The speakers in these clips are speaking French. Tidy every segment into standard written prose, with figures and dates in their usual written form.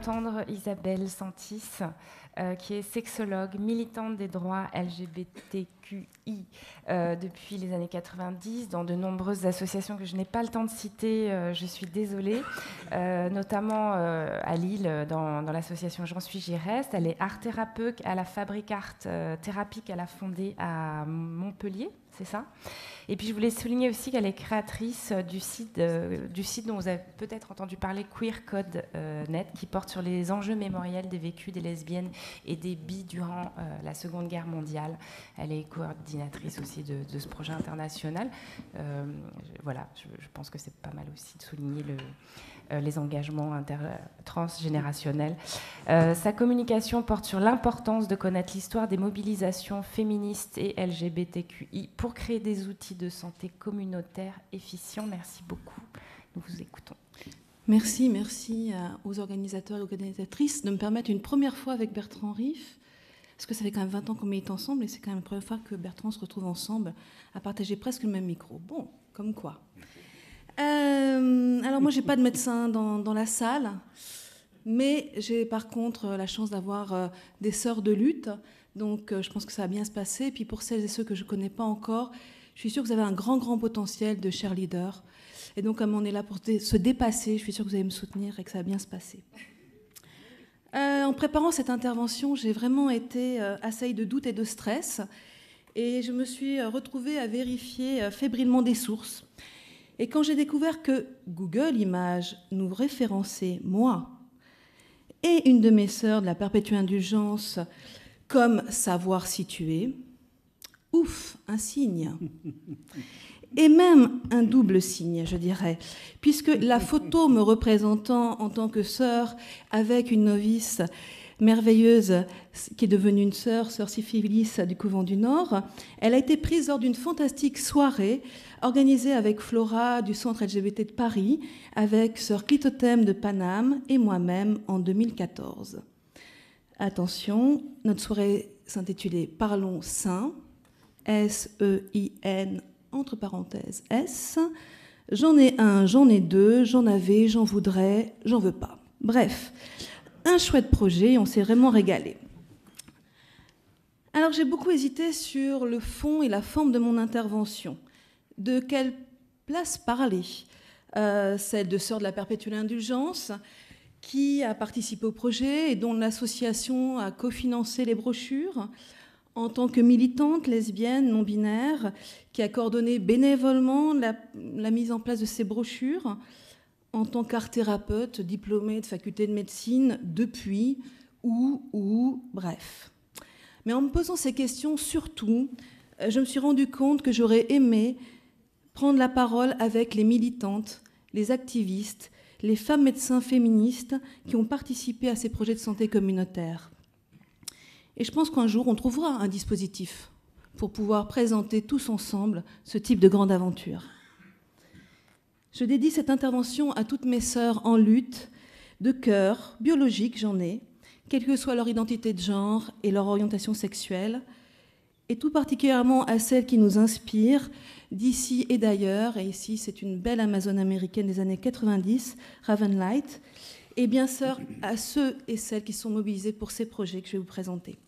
entendre Isabelle Santis, qui est sexologue, militante des droits LGBTQI depuis les années 90, dans de nombreuses associations que je n'ai pas le temps de citer, je suis désolée, notamment à Lille, dans l'association J'en suis, j'y reste. Elle est art thérapeute à la Fabrique Art Thérapie qu'elle a fondée à Montpellier, c'est ça ? Et puis je voulais souligner aussi qu'elle est créatrice du site dont vous avez peut-être entendu parler, Queer Code Net, qui porte sur les enjeux mémoriels des vécus des lesbiennes et des bi durant la Seconde Guerre mondiale. Elle est coordinatrice aussi de ce projet international. Voilà, je pense que c'est pas mal aussi de souligner les engagements transgénérationnels. Sa communication porte sur l'importance de connaître l'histoire des mobilisations féministes et LGBTQI pour créer des outils de santé communautaire efficients. Merci beaucoup. Nous vous écoutons. Merci aux organisateurs et aux organisatrices de me permettre une première fois avec Bertrand Riff, parce que ça fait quand même 20 ans qu'on milite ensemble et c'est quand même la première fois que Bertrand se retrouve ensemble à partager presque le même micro. Bon, comme quoi. Alors moi, j'ai pas de médecin dans la salle, mais j'ai par contre la chance d'avoir des sœurs de lutte, donc je pense que ça va bien se passer. Et puis pour celles et ceux que je connais pas encore, je suis sûre que vous avez un grand potentiel de cheerleader. Et donc comme on est là pour se dépasser, je suis sûre que vous allez me soutenir et que ça va bien se passer. En préparant cette intervention, j'ai vraiment été assaillie de doutes et de stress, et je me suis retrouvée à vérifier fébrilement des sources. Et quand j'ai découvert que Google Images nous référençait, moi, et une de mes sœurs de la perpétuelle indulgence, comme savoir situer, ouf, un signe. Et même un double signe, je dirais, puisque la photo me représentant en tant que sœur avec une novice merveilleuse qui est devenue une sœur syphilis du couvent du Nord, elle a été prise lors d'une fantastique soirée organisée avec Flora du Centre LGBT de Paris, avec sœur Clitothème de Paname et moi-même en 2014. Attention, notre soirée s'intitulait Parlons Sain, S-E-I-N, entre parenthèses, S. J'en ai un, j'en ai deux, j'en avais, j'en voudrais, j'en veux pas. Bref, un chouette projet, on s'est vraiment régalé. Alors j'ai beaucoup hésité sur le fond et la forme de mon intervention. De quelle place parler ? Celle de Sœurs de la Perpétuelle Indulgence, qui a participé au projet et dont l'association a cofinancé les brochures, en tant que militante lesbienne non-binaire, qui a coordonné bénévolement la mise en place de ces brochures, en tant qu'art thérapeute diplômée de faculté de médecine depuis, bref. Mais en me posant ces questions, surtout, je me suis rendu compte que j'aurais aimé prendre la parole avec les militantes, les activistes, les femmes médecins féministes qui ont participé à ces projets de santé communautaire. Et je pense qu'un jour, on trouvera un dispositif pour pouvoir présenter tous ensemble ce type de grande aventure. Je dédie cette intervention à toutes mes sœurs en lutte, de cœur, biologique j'en ai, quelle que soit leur identité de genre et leur orientation sexuelle, et tout particulièrement à celles qui nous inspirent d'ici et d'ailleurs, et ici c'est une belle Amazone américaine des années 90, Raven Light, et bien sûr à ceux et celles qui sont mobilisés pour ces projets que je vais vous présenter.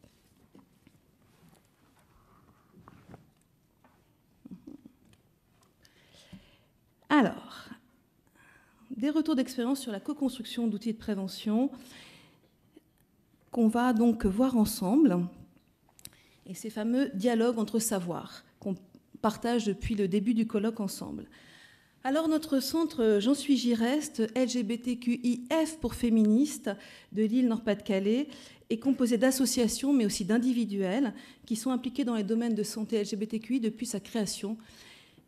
Alors, des retours d'expérience sur la co-construction d'outils de prévention qu'on va donc voir ensemble, et ces fameux dialogues entre savoirs qu'on partage depuis le début du colloque ensemble. Alors notre centre J'en suis, j'y reste, LGBTQIF pour féministes de Lille Nord-Pas-de-Calais, est composé d'associations mais aussi d'individuels qui sont impliqués dans les domaines de santé LGBTQI depuis sa création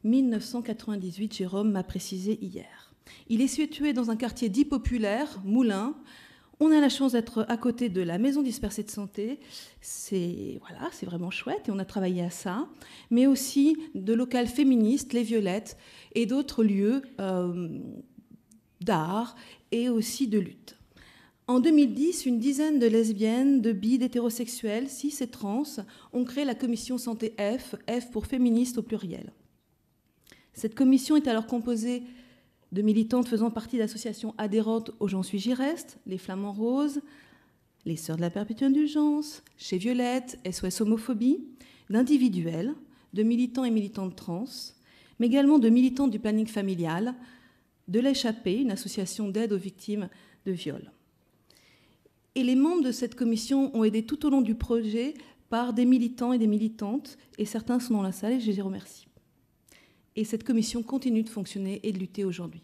1998, Jérôme m'a précisé hier. Il est situé dans un quartier dit populaire, Moulins. On a la chance d'être à côté de la maison dispersée de santé. C'est vraiment chouette et on a travaillé à ça. Mais aussi de locales féministes, les Violettes, et d'autres lieux d'art et aussi de lutte. En 2010, une dizaine de lesbiennes, de bi, d'hétérosexuels, cis et trans ont créé la commission santé F pour féministes au pluriel. Cette commission est alors composée de militantes faisant partie d'associations adhérentes au J'en suis, j'y reste, les Flamants Roses, les Sœurs de la Perpétuelle Indulgence, chez Violette, SOS Homophobie, d'individuels, de militants et militantes trans, mais également de militantes du planning familial, de l'Échappée, une association d'aide aux victimes de viol. Et les membres de cette commission ont aidé tout au long du projet par des militants et des militantes, et certains sont dans la salle et je les remercie. Et cette commission continue de fonctionner et de lutter aujourd'hui.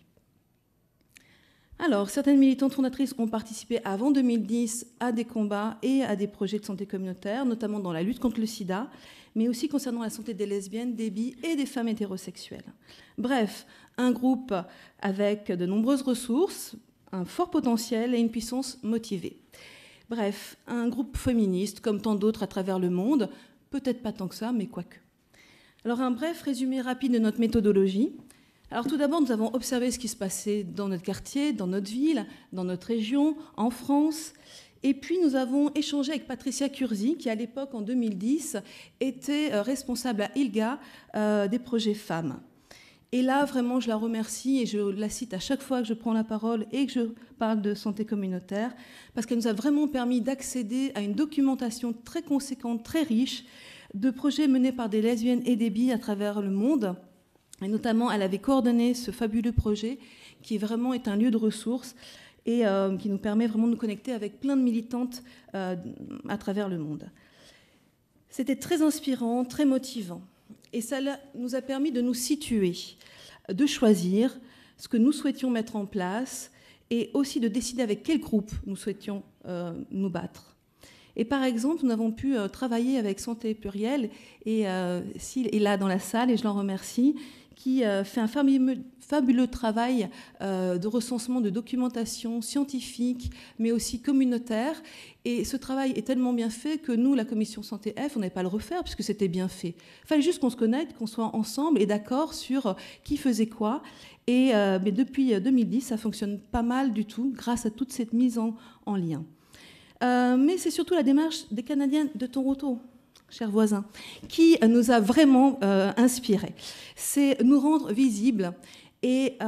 Alors, certaines militantes fondatrices ont participé avant 2010 à des combats et à des projets de santé communautaire, notamment dans la lutte contre le sida, mais aussi concernant la santé des lesbiennes, des bi et des femmes hétérosexuelles. Bref, un groupe avec de nombreuses ressources, un fort potentiel et une puissance motivée. Bref, un groupe féministe comme tant d'autres à travers le monde, peut-être pas tant que ça, mais quoique. Alors un bref résumé rapide de notre méthodologie. Alors tout d'abord, nous avons observé ce qui se passait dans notre quartier, dans notre ville, dans notre région, en France. Et puis nous avons échangé avec Patricia Curzi, qui à l'époque, en 2010, était responsable à ILGA des projets femmes. Et là, vraiment, je la remercie et je la cite à chaque fois que je prends la parole et que je parle de santé communautaire, parce qu'elle nous a vraiment permis d'accéder à une documentation très conséquente, très riche, de projets menés par des lesbiennes et des bi à travers le monde. Et notamment, elle avait coordonné ce fabuleux projet qui vraiment est un lieu de ressources et qui nous permet vraiment de nous connecter avec plein de militantes à travers le monde. C'était très inspirant, très motivant. Et ça nous a permis de nous situer, de choisir ce que nous souhaitions mettre en place et aussi de décider avec quel groupe nous souhaitions nous battre. Et par exemple, nous avons pu travailler avec Santé Plurielle, et Syl est là dans la salle, et je l'en remercie, qui fait un fabuleux travail de recensement, de documentation scientifique, mais aussi communautaire. Et ce travail est tellement bien fait que nous, la commission Santé F, on n'avait pas à le refaire, puisque c'était bien fait. Il fallait juste qu'on se connecte, qu'on soit ensemble et d'accord sur qui faisait quoi. Et mais depuis 2010, ça fonctionne pas mal du tout, grâce à toute cette mise en lien. Mais c'est surtout la démarche des Canadiens de Toronto, chers voisins, qui nous a vraiment inspirés. C'est nous rendre visibles et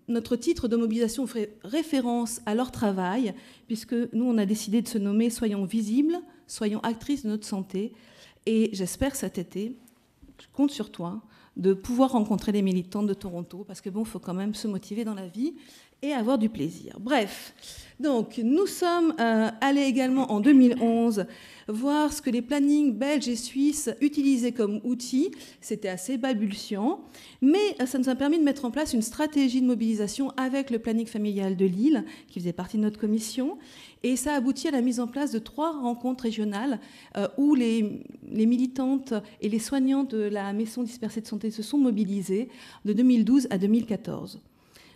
notre titre de mobilisation fait référence à leur travail, puisque nous, on a décidé de se nommer « Soyons visibles, soyons actrices de notre santé ». Et j'espère cet été, je compte sur toi, de pouvoir rencontrer les militantes de Toronto, parce que bon, il faut quand même se motiver dans la vie et avoir du plaisir. Bref, donc nous sommes allés également en 2011 voir ce que les plannings belges et suisses utilisaient comme outils. C'était assez balbutiant, mais ça nous a permis de mettre en place une stratégie de mobilisation avec le planning familial de Lille, qui faisait partie de notre commission, et ça a abouti à la mise en place de 3 rencontres régionales où les militantes et les soignantes de la maison dispersée de santé se sont mobilisées de 2012 à 2014.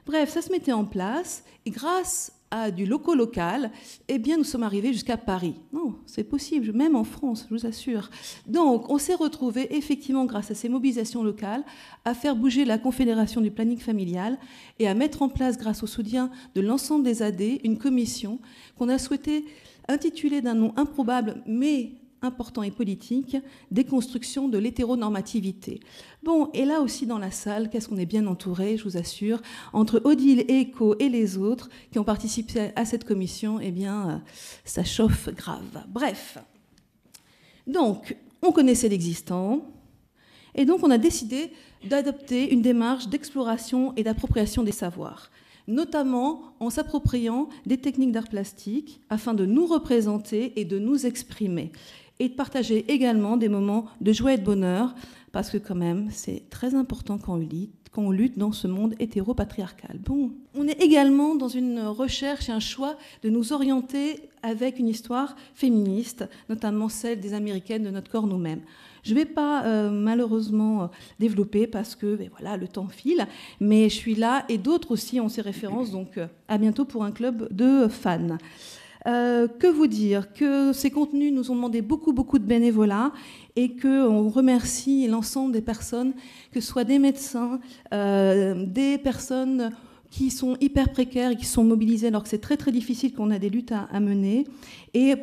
Bref, ça se mettait en place, et grâce à du local, eh bien, nous sommes arrivés jusqu'à Paris. Non, c'est possible, même en France, je vous assure. Donc, on s'est retrouvés, effectivement, grâce à ces mobilisations locales, à faire bouger la Confédération du planning familial et à mettre en place, grâce au soutien de l'ensemble des AD, une commission qu'on a souhaité intituler d'un nom improbable, mais important et politique, déconstruction de l'hétéronormativité. Bon, et là aussi dans la salle, qu'est-ce qu'on est bien entouré, je vous assure, entre Odile, Echo et les autres qui ont participé à cette commission, eh bien, ça chauffe grave. Bref, donc, on connaissait l'existant, et donc on a décidé d'adopter une démarche d'exploration et d'appropriation des savoirs, notamment en s'appropriant des techniques d'art plastique afin de nous représenter et de nous exprimer, et de partager également des moments de joie et de bonheur, parce que quand même, c'est très important quand on lutte dans ce monde hétéropatriarcal. Bon, on est également dans une recherche et un choix de nous orienter avec une histoire féministe, notamment celle des Américaines de notre corps nous-mêmes. Je ne vais pas malheureusement développer parce que voilà, le temps file, mais je suis là et d'autres aussi ont ces références, donc à bientôt pour un club de fans. Que vous dire? Que ces contenus nous ont demandé beaucoup de bénévolat et qu'on remercie l'ensemble des personnes, que ce soit des médecins, des personnes qui sont hyper précaires et qui sont mobilisées alors que c'est très difficile, qu'on a des luttes à mener. Et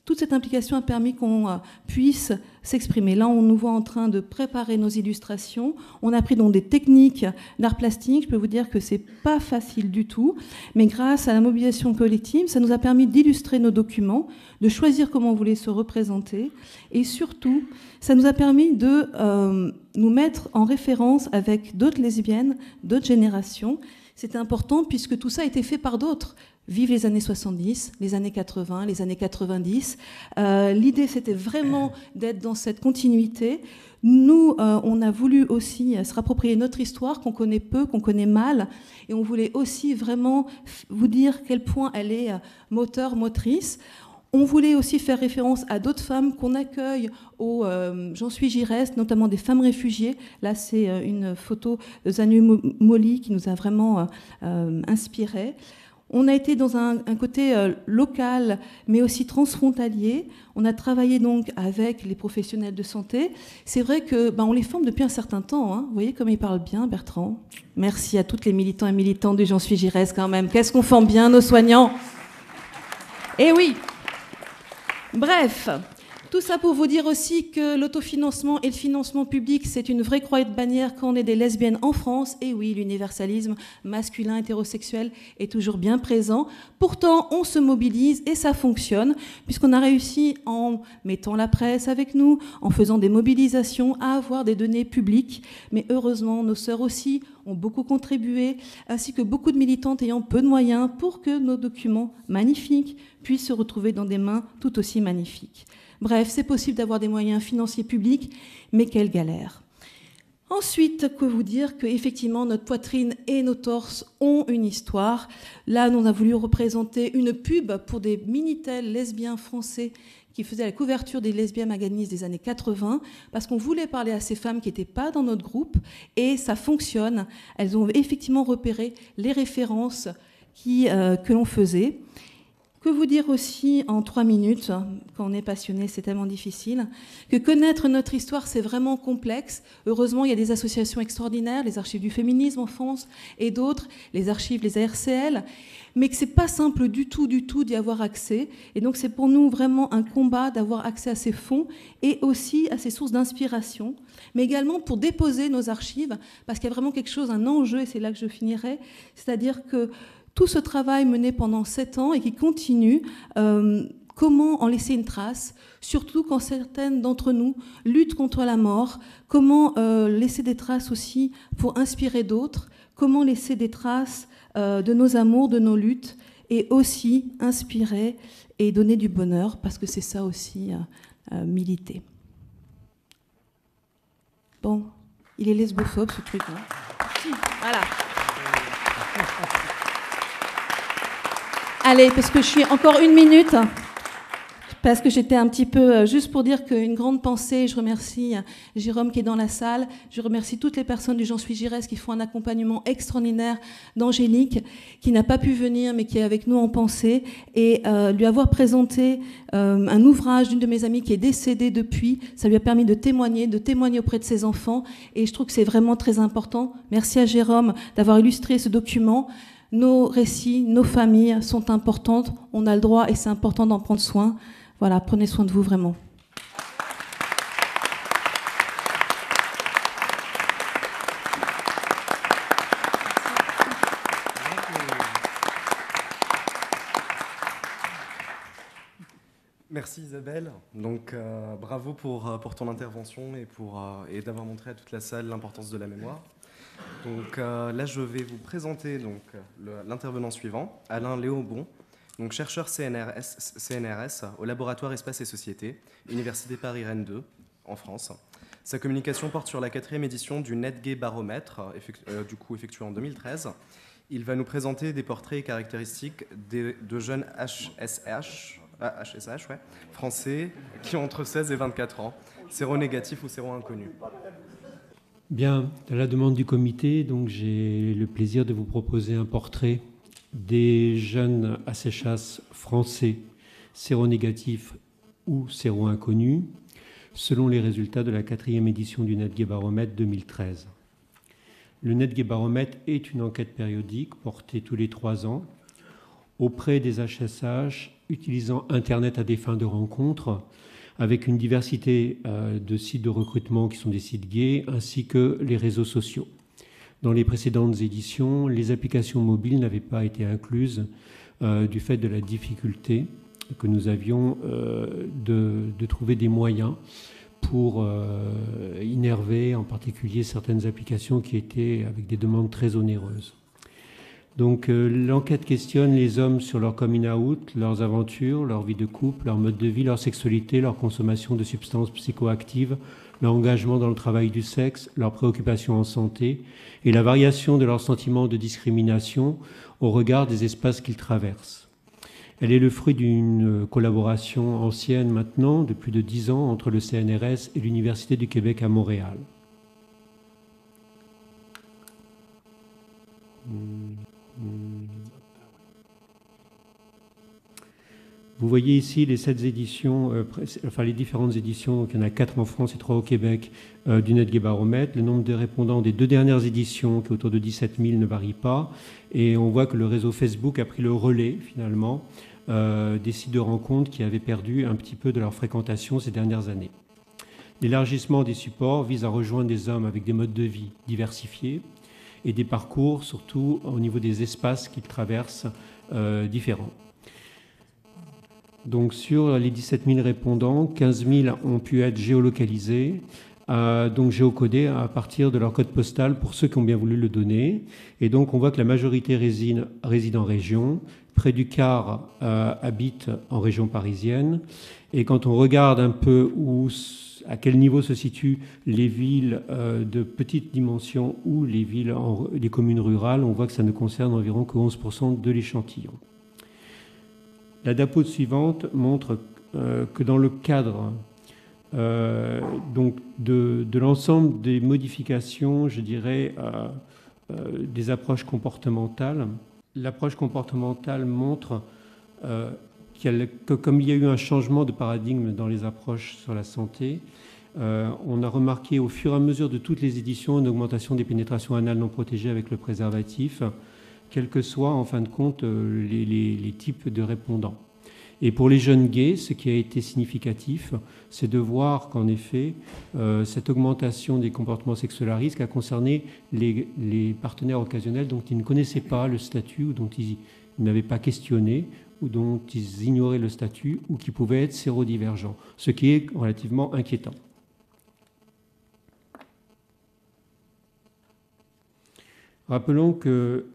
Toute cette implication a permis qu'on puisse s'exprimer. Là, on nous voit en train de préparer nos illustrations. On a appris donc des techniques d'art plastique. Je peux vous dire que c'est pas facile du tout, mais grâce à la mobilisation collective, ça nous a permis d'illustrer nos documents, de choisir comment on voulait se représenter, et surtout, ça nous a permis de nous mettre en référence avec d'autres lesbiennes, d'autres générations. C'était important puisque tout ça a été fait par d'autres. Vive les années 70, les années 80, les années 90. L'idée, c'était vraiment d'être dans cette continuité. Nous, on a voulu aussi se rapproprier notre histoire qu'on connaît peu, qu'on connaît mal, et on voulait aussi vraiment vous dire quel point elle est moteur, motrice. On voulait aussi faire référence à d'autres femmes qu'on accueille au J'en suis, j'y reste, notamment des femmes réfugiées. Là, c'est une photo de Zanu Moli qui nous a vraiment inspirés. On a été dans un côté local, mais aussi transfrontalier. On a travaillé donc avec les professionnels de santé. C'est vrai que on les forme depuis un certain temps. Hein. Vous voyez comme il parle bien, Bertrand. Merci à toutes les militants et militantes du J'en suis, j'y reste quand même. Qu'est-ce qu'on forme bien nos soignants. Eh oui. Bref. Tout ça pour vous dire aussi que l'autofinancement et le financement public, c'est une vraie croix de bannière quand on est des lesbiennes en France. Et oui, l'universalisme masculin hétérosexuel est toujours bien présent. Pourtant, on se mobilise et ça fonctionne, puisqu'on a réussi, en mettant la presse avec nous, en faisant des mobilisations, à avoir des données publiques. Mais heureusement, nos sœurs aussi ont beaucoup contribué, ainsi que beaucoup de militantes ayant peu de moyens pour que nos documents magnifiques puissent se retrouver dans des mains tout aussi magnifiques. Bref, c'est possible d'avoir des moyens financiers publics, mais quelle galère. Ensuite, que vous dire qu'effectivement, notre poitrine et nos torses ont une histoire. Là, on a voulu représenter une pub pour des Minitel lesbiens français qui faisaient la couverture des Lesbiennes Maganistes des années 80, parce qu'on voulait parler à ces femmes qui n'étaient pas dans notre groupe, et ça fonctionne. Elles ont effectivement repéré les références que l'on faisait. Que vous dire aussi en 3 minutes, quand on est passionné, c'est tellement difficile, que connaître notre histoire, c'est vraiment complexe. Heureusement, il y a des associations extraordinaires, les archives du féminisme en France et d'autres, les archives, les ARCL, mais que c'est pas simple du tout d'y avoir accès. Et donc, c'est pour nous vraiment un combat d'avoir accès à ces fonds et aussi à ces sources d'inspiration, mais également pour déposer nos archives, parce qu'il y a vraiment quelque chose, un enjeu, et c'est là que je finirai, c'est-à-dire que tout ce travail mené pendant 7 ans et qui continue, comment en laisser une trace, surtout quand certaines d'entre nous luttent contre la mort, comment laisser des traces aussi pour inspirer d'autres, comment laisser des traces de nos amours, de nos luttes, et aussi inspirer et donner du bonheur, parce que c'est ça aussi, militer. Bon, il est lesbophobe ce truc, hein. Voilà. Allez, parce que je suis encore 1 minute, parce que j'étais un petit peu, juste pour dire qu'une grande pensée, je remercie Jérôme qui est dans la salle, je remercie toutes les personnes du J'en suis, j'y reste qui font un accompagnement extraordinaire d'Angélique, qui n'a pas pu venir, mais qui est avec nous en pensée, et lui avoir présenté un ouvrage d'une de mes amies qui est décédée depuis, ça lui a permis de témoigner auprès de ses enfants, et je trouve que c'est vraiment très important. Merci à Jérôme d'avoir illustré ce document. Nos récits, nos familles sont importantes, on a le droit et c'est important d'en prendre soin. Voilà, prenez soin de vous vraiment. Merci Isabelle. Donc bravo pour ton intervention et d'avoir montré à toute la salle l'importance de la mémoire. Donc là, je vais vous présenter l'intervenant suivant, Alain Léaubon, donc chercheur CNRS au laboratoire Espace et Société, Université Paris-Rennes 2, en France. Sa communication porte sur la 4e édition du Net-Gay Baromètre, effectuée en 2013. Il va nous présenter des portraits et caractéristiques de jeunes HSH, français qui ont entre 16 et 24 ans, séronégatifs ou séro-inconnus. Bien, à la demande du comité, donc j'ai le plaisir de vous proposer un portrait des jeunes ACHAS français séronégatifs ou séro-inconnus, selon les résultats de la 4e édition du Net-Gay Baromètre 2013. Le Net-Gay Baromètre est une enquête périodique portée tous les 3 ans auprès des HSH utilisant Internet à des fins de rencontres, avec une diversité de sites de recrutement qui sont des sites gays, ainsi que les réseaux sociaux. Dans les précédentes éditions, les applications mobiles n'avaient pas été incluses du fait de la difficulté que nous avions de trouver des moyens pour innerver en particulier certaines applications qui étaient avec des demandes très onéreuses. Donc l'enquête questionne les hommes sur leur coming out, leurs aventures, leur vie de couple, leur mode de vie, leur sexualité, leur consommation de substances psychoactives, leur engagement dans le travail du sexe, leurs préoccupations en santé et la variation de leurs sentiments de discrimination au regard des espaces qu'ils traversent. Elle est le fruit d'une collaboration ancienne maintenant, de plus de 10 ans, entre le CNRS et l'Université du Québec à Montréal. Vous voyez ici les 7 éditions, les différentes éditions, donc il y en a 4 en France et 3 au Québec, du NetGay Baromètre. Le nombre de répondants des 2 dernières éditions, qui est autour de 17 000, ne varie pas. Et on voit que le réseau Facebook a pris le relais, finalement, des sites de rencontres qui avaient perdu un petit peu de leur fréquentation ces dernières années. L'élargissement des supports vise à rejoindre des hommes avec des modes de vie diversifiés et des parcours, surtout au niveau des espaces qu'ils traversent, différents. Donc sur les 17 000 répondants, 15 000 ont pu être géolocalisés, donc géocodés à partir de leur code postal pour ceux qui ont bien voulu le donner. Et donc on voit que la majorité réside en région, près du quart habite en région parisienne. Et quand on regarde un peu à quel niveau se situent les villes de petite dimension ou les communes rurales, on voit que ça ne concerne environ que 11% de l'échantillon. La DAPO suivante montre que dans le cadre donc de l'ensemble des modifications, je dirais, des approches comportementales, l'approche comportementale montre que comme il y a eu un changement de paradigme dans les approches sur la santé, on a remarqué au fur et à mesure de toutes les éditions une augmentation des pénétrations anales non protégées avec le préservatif, quels que soient en fin de compte les types de répondants. Et pour les jeunes gays, ce qui a été significatif, c'est de voir qu'en effet, cette augmentation des comportements sexuels à risque a concerné les partenaires occasionnels dont ils ne connaissaient pas le statut ou dont ils n'avaient pas questionné ou dont ils ignoraient le statut ou qui pouvaient être sérodivergents, ce qui est relativement inquiétant. Rappelons que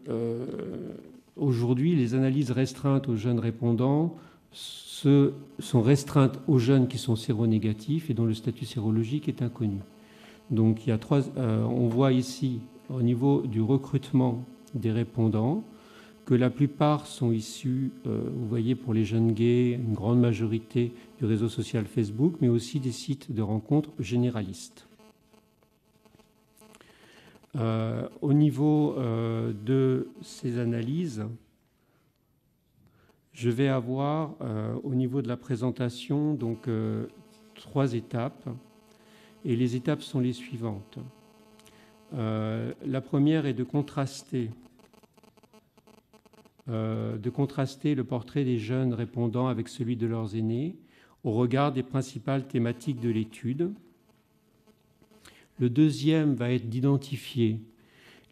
aujourd'hui, les analyses restreintes aux jeunes répondants sont restreintes aux jeunes qui sont séronégatifs et dont le statut sérologique est inconnu. Donc il y a on voit ici, au niveau du recrutement des répondants, que la plupart sont issus, vous voyez pour les jeunes gays, une grande majorité du réseau social Facebook, mais aussi des sites de rencontres généralistes. Au niveau de ces analyses, je vais avoir au niveau de la présentation donc 3 étapes, et les étapes sont les suivantes. La première est de contraster le portrait des jeunes répondants avec celui de leurs aînés au regard des principales thématiques de l'étude. Le deuxième va être d'identifier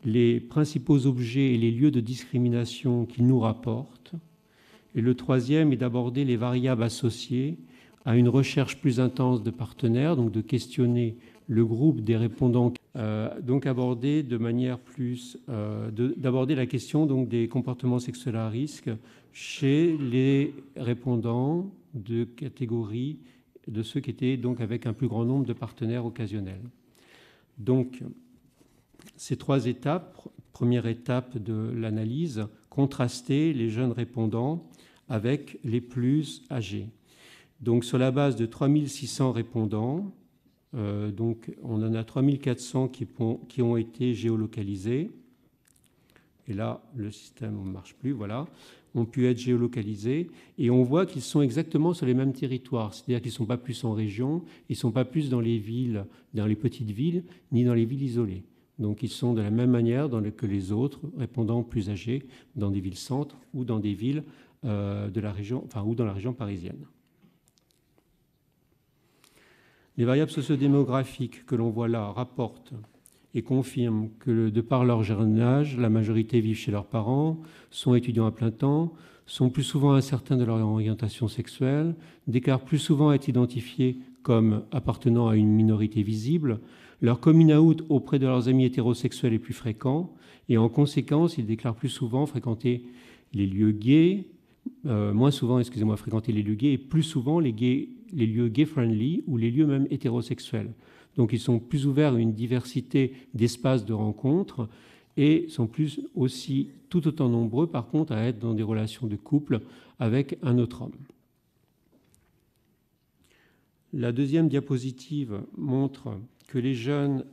les principaux objets et les lieux de discrimination qu'ils nous rapportent. Et le troisième est d'aborder les variables associées à une recherche plus intense de partenaires, donc de questionner le groupe des répondants, donc aborder de manière plus, d'aborder la question donc des comportements sexuels à risque chez les répondants de catégorie de ceux qui étaient donc avec un plus grand nombre de partenaires occasionnels. Donc, ces 3 étapes, première étape de l'analyse, contraster les jeunes répondants avec les plus âgés. Donc, sur la base de 3600 répondants, donc on en a 3400 qui ont été géolocalisés. Et là, le système ne marche plus, voilà. Ont pu être géolocalisés et on voit qu'ils sont exactement sur les mêmes territoires, c'est-à-dire qu'ils ne sont pas plus en région, ils ne sont pas plus dans les villes, dans les petites villes, ni dans les villes isolées. Donc ils sont de la même manière que les autres répondants plus âgés dans des villes-centres ou dans des villes de la région, ou dans la région parisienne. Les variables sociodémographiques que l'on voit là rapportent et confirment que, de par leur jeune âge, la majorité vivent chez leurs parents, sont étudiants à plein temps, sont plus souvent incertains de leur orientation sexuelle, déclarent plus souvent être identifiés comme appartenant à une minorité visible, leur coming out auprès de leurs amis hétérosexuels est plus fréquent, et en conséquence, ils déclarent plus souvent fréquenter les lieux gays, moins souvent, fréquenter les lieux gays, et plus souvent les lieux gay-friendly ou les lieux même hétérosexuels. Donc ils sont plus ouverts à une diversité d'espaces de rencontres et sont plus aussi tout autant nombreux, par contre, à être dans des relations de couple avec un autre homme. La deuxième diapositive montre que les jeunes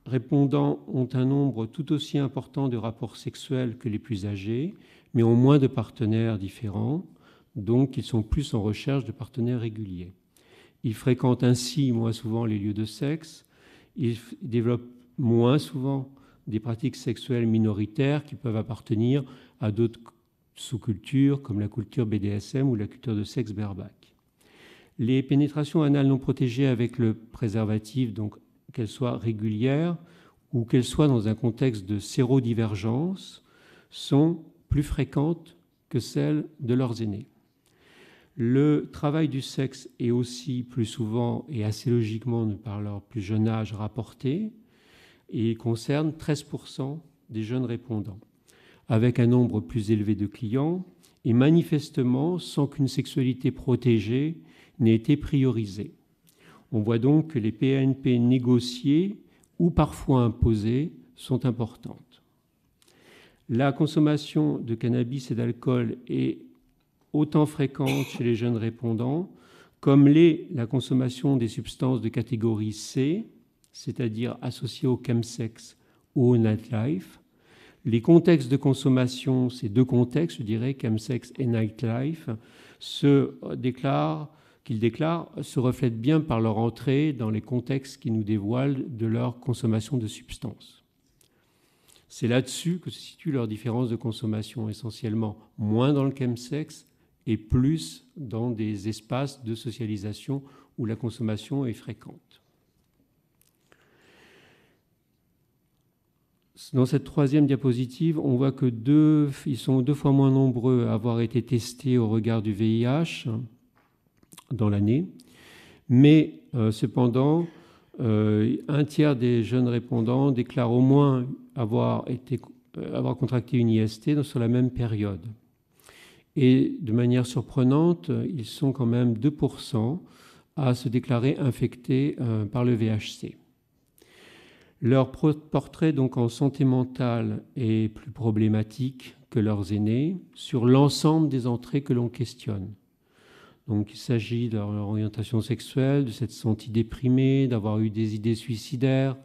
répondants ont un nombre tout aussi important de rapports sexuels que les plus âgés, mais ont moins de partenaires différents, donc ils sont plus en recherche de partenaires réguliers. Ils fréquentent ainsi moins souvent les lieux de sexe, ils développent moins souvent des pratiques sexuelles minoritaires qui peuvent appartenir à d'autres sous-cultures comme la culture BDSM ou la culture de sexe berbac. Les pénétrations anales non protégées avec le préservatif, donc qu'elles soient régulières ou qu'elles soient dans un contexte de sérodivergence, sont plus fréquentes que celles de leurs aînés. Le travail du sexe est aussi plus souvent et assez logiquement par leur plus jeune âge rapporté et concerne 13% des jeunes répondants, avec un nombre plus élevé de clients et manifestement sans qu'une sexualité protégée n'ait été priorisée. On voit donc que les PNP négociées ou parfois imposées sont importantes. La consommation de cannabis et d'alcool est autant fréquente chez les jeunes répondants comme la consommation des substances de catégorie C, c'est-à-dire associées au chemsex ou au nightlife. Les contextes de consommation, ces deux contextes, je dirais, chemsex et nightlife, qu'ils déclarent se reflètent bien par leur entrée dans les contextes qui nous dévoilent de leur consommation de substances. C'est là-dessus que se situe leur différence de consommation, essentiellement moins dans le chemsex et plus dans des espaces de socialisation où la consommation est fréquente. Dans cette troisième diapositive, on voit qu'ils sont 2 fois moins nombreux à avoir été testés au regard du VIH dans l'année, mais cependant, un tiers des jeunes répondants déclarent au moins avoir contracté une IST sur la même période. Et de manière surprenante, ils sont quand même 2% à se déclarer infectés par le VHC. Leur portrait donc en santé mentale est plus problématique que leurs aînés sur l'ensemble des entrées que l'on questionne. Donc il s'agit de leur orientation sexuelle, de s'être senti déprimé, d'avoir eu des idées suicidaires,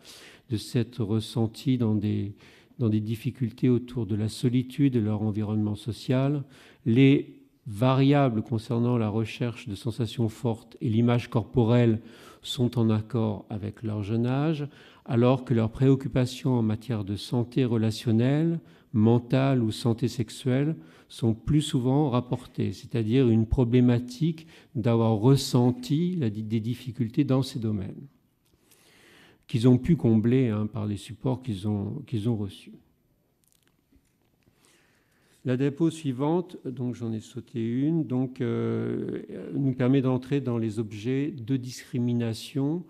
de s'être ressenti dans des difficultés autour de la solitude et de leur environnement social. Les variables concernant la recherche de sensations fortes et l'image corporelle sont en accord avec leur jeune âge, alors que leurs préoccupations en matière de santé relationnelle, mentale ou santé sexuelle sont plus souvent rapportées, c'est-à-dire une problématique d'avoir ressenti des difficultés dans ces domaines, qu'ils ont pu combler par les supports qu'ils ont reçus. La diapo suivante, donc j'en ai sauté une, nous permet d'entrer dans les objets de discrimination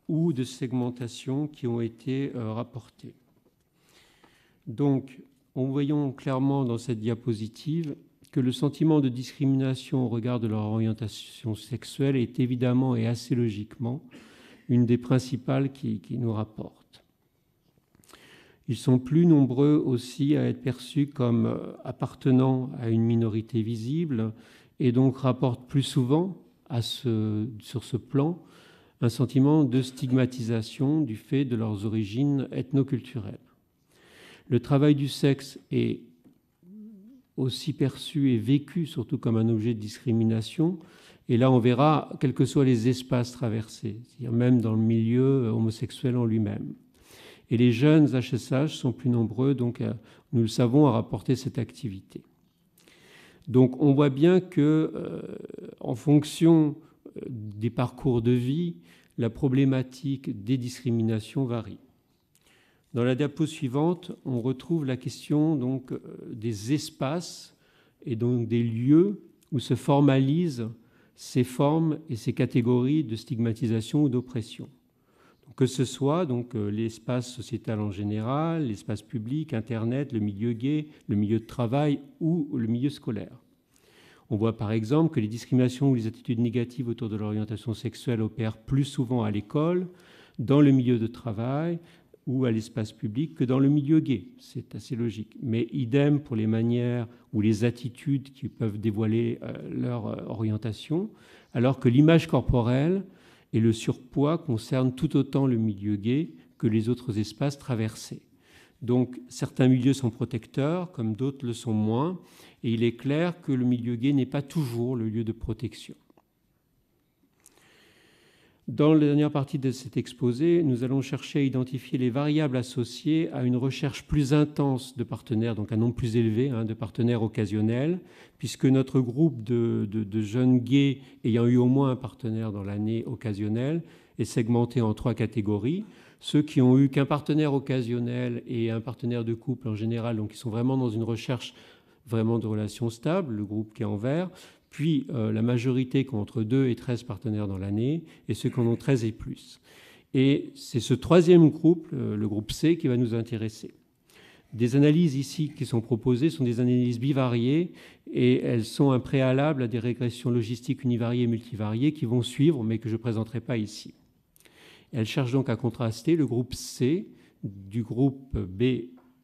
ou de segmentation qui ont été rapportés. Donc, en voyant clairement dans cette diapositive que le sentiment de discrimination au regard de leur orientation sexuelle est évidemment et assez logiquement une des principales qui nous rapportent. Ils sont plus nombreux aussi à être perçus comme appartenant à une minorité visible et donc rapportent plus souvent sur ce plan un sentiment de stigmatisation du fait de leurs origines ethnoculturelles. Le travail du sexe est aussi perçu et vécu surtout comme un objet de discrimination. Et là, on verra, quels que soient les espaces traversés, c'est-à-dire même dans le milieu homosexuel en lui-même. Et les jeunes HSH sont plus nombreux, donc nous le savons, à rapporter cette activité. Donc on voit bien que, en fonction des parcours de vie, la problématique des discriminations varie. Dans la diapo suivante, on retrouve la question donc, des espaces et donc des lieux où se formalisent ces formes et ces catégories de stigmatisation ou d'oppression. Que ce soit donc l'espace sociétal en général, l'espace public, Internet, le milieu gay, le milieu de travail ou le milieu scolaire. On voit par exemple que les discriminations ou les attitudes négatives autour de l'orientation sexuelle opèrent plus souvent à l'école, dans le milieu de travail ou à l'espace public que dans le milieu gay. C'est assez logique. Mais idem pour les manières ou les attitudes qui peuvent dévoiler leur orientation, alors que l'image corporelle et le surpoids concernent tout autant le milieu gay que les autres espaces traversés. Donc certains milieux sont protecteurs, comme d'autres le sont moins, et il est clair que le milieu gay n'est pas toujours le lieu de protection. Dans la dernière partie de cet exposé, nous allons chercher à identifier les variables associées à une recherche plus intense de partenaires, donc un nombre plus élevé de partenaires occasionnels, puisque notre groupe de jeunes gays ayant eu au moins un partenaire dans l'année occasionnelle est segmenté en 3 catégories. Ceux qui ont eu qu'un partenaire occasionnel et un partenaire de couple en général, donc qui sont vraiment dans une recherche vraiment de relations stables, le groupe qui est en vert, puis la majorité qui ont entre 2 et 13 partenaires dans l'année, et ceux qui en ont 13 et plus. Et c'est ce 3e groupe, le groupe C, qui va nous intéresser. Des analyses ici qui sont proposées sont des analyses bivariées, et elles sont un préalable à des régressions logistiques univariées et multivariées qui vont suivre, mais que je ne présenterai pas ici. Elles cherchent donc à contraster le groupe C du groupe B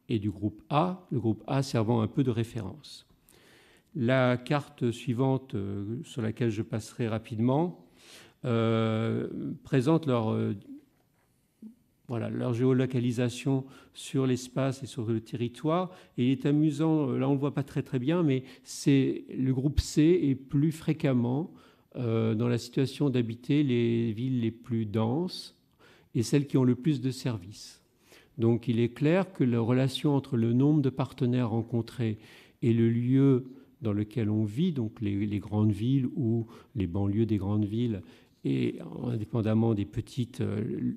et du groupe A, le groupe A servant un peu de référence. La carte suivante, sur laquelle je passerai rapidement, présente leur géolocalisation sur l'espace et sur le territoire. Et il est amusant, là on ne le voit pas très bien, mais le groupe C est plus fréquemment dans la situation d'habiter les villes les plus denses et celles qui ont le plus de services. Donc il est clair que la relation entre le nombre de partenaires rencontrés et le lieu dans lequel on vit, donc les grandes villes ou les banlieues des grandes villes, et indépendamment des petites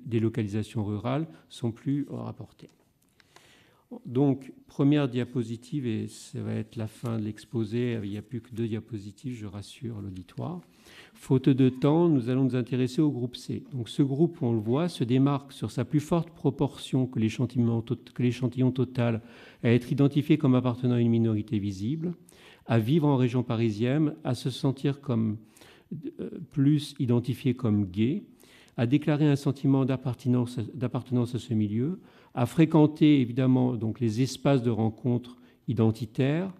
délocalisations rurales, sont plus rapportées. Donc, première diapositive, et ça va être la fin de l'exposé, il n'y a plus que 2 diapositives, je rassure l'auditoire. Faute de temps, nous allons nous intéresser au groupe C. Donc, ce groupe, on le voit, se démarque sur sa plus forte proportion que l'échantillon total à être identifié comme appartenant à une minorité visible, à vivre en région parisienne, à se sentir comme plus identifié comme gay, à déclarer un sentiment d'appartenance à ce milieu, à fréquenter évidemment donc les espaces de rencontres identitaires,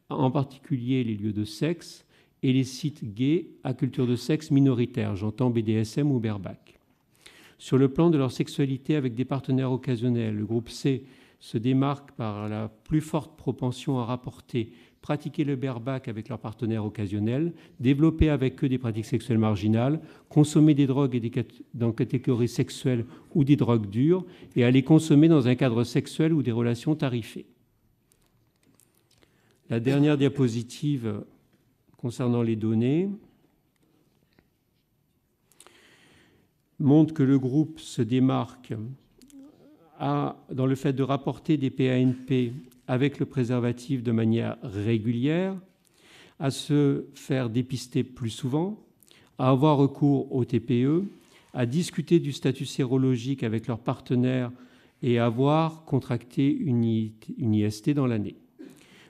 en particulier les lieux de sexe et les sites gays à culture de sexe minoritaire, j'entends BDSM ou Berbac. Sur le plan de leur sexualité avec des partenaires occasionnels, le groupe C se démarque par la plus forte propension à rapporter pratiquer le berbac avec leurs partenaires occasionnels, développer avec eux des pratiques sexuelles marginales, consommer des drogues dans catégories sexuelles ou des drogues dures, et à les consommer dans un cadre sexuel ou des relations tarifées. La dernière diapositive concernant les données montre que le groupe se démarque dans le fait de rapporter des PANP avec le préservatif de manière régulière, à se faire dépister plus souvent, à avoir recours au TPE, à discuter du statut sérologique avec leurs partenaires et à avoir contracté une IST dans l'année.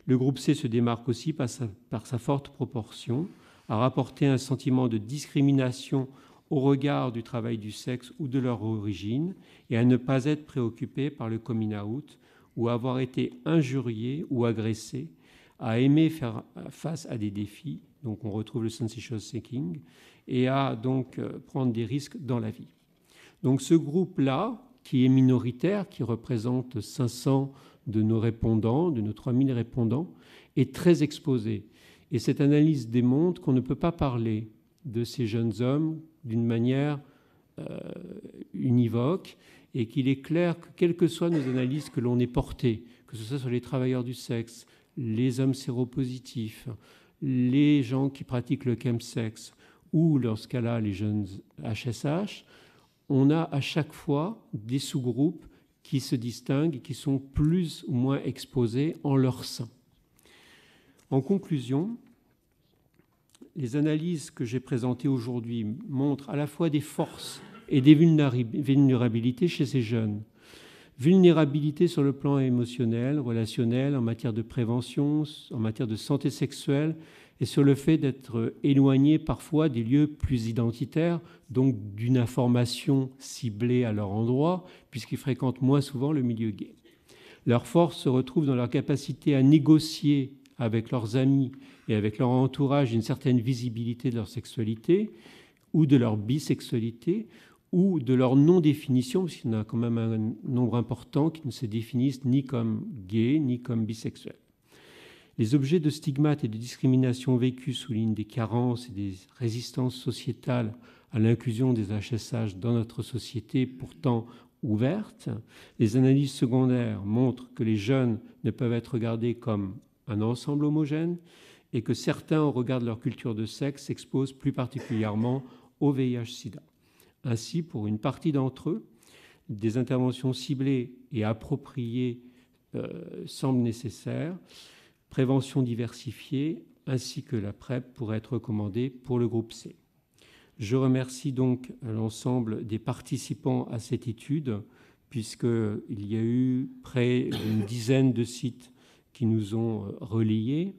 Le groupe C se démarque aussi par sa forte proportion à rapporter un sentiment de discrimination au regard du travail du sexe ou de leur origine et à ne pas être préoccupé par le coming out ou avoir été injurié ou agressé, à aimer faire face à des défis, donc on retrouve le sensation seeking, et à donc prendre des risques dans la vie. Donc ce groupe-là, qui est minoritaire, qui représente 500 de nos répondants, de nos 3000 répondants, est très exposé. Et cette analyse démontre qu'on ne peut pas parler de ces jeunes hommes d'une manière univoque, et qu'il est clair que quelles que soient nos analyses que l'on ait portées, que ce soit sur les travailleurs du sexe, les hommes séropositifs, les gens qui pratiquent le chemsex ou, dans ce cas-là, les jeunes HSH, on a à chaque fois des sous-groupes qui se distinguent et qui sont plus ou moins exposés en leur sein. En conclusion, les analyses que j'ai présentées aujourd'hui montrent à la fois des forces et des vulnérabilités chez ces jeunes. Vulnérabilité sur le plan émotionnel, relationnel, en matière de prévention, en matière de santé sexuelle, et sur le fait d'être éloignés parfois des lieux plus identitaires, donc d'une information ciblée à leur endroit, puisqu'ils fréquentent moins souvent le milieu gay. Leur force se retrouve dans leur capacité à négocier avec leurs amis et avec leur entourage une certaine visibilité de leur sexualité ou de leur bisexualité ou de leur non-définition, parce qu'il y en a quand même un nombre important qui ne se définissent ni comme gays ni comme bisexuels. Les objets de stigmates et de discrimination vécus soulignent des carences et des résistances sociétales à l'inclusion des HSH dans notre société pourtant ouverte. Les analyses secondaires montrent que les jeunes ne peuvent être regardés comme un ensemble homogène et que certains, au regard de leur culture de sexe, s'exposent plus particulièrement au VIH-Sida. Ainsi, pour une partie d'entre eux, des interventions ciblées et appropriées semblent nécessaires. Prévention diversifiée ainsi que la PrEP pourraient être recommandées pour le groupe C. Je remercie donc l'ensemble des participants à cette étude, puisqu'il y a eu près d'une dizaine de sites qui nous ont relayés,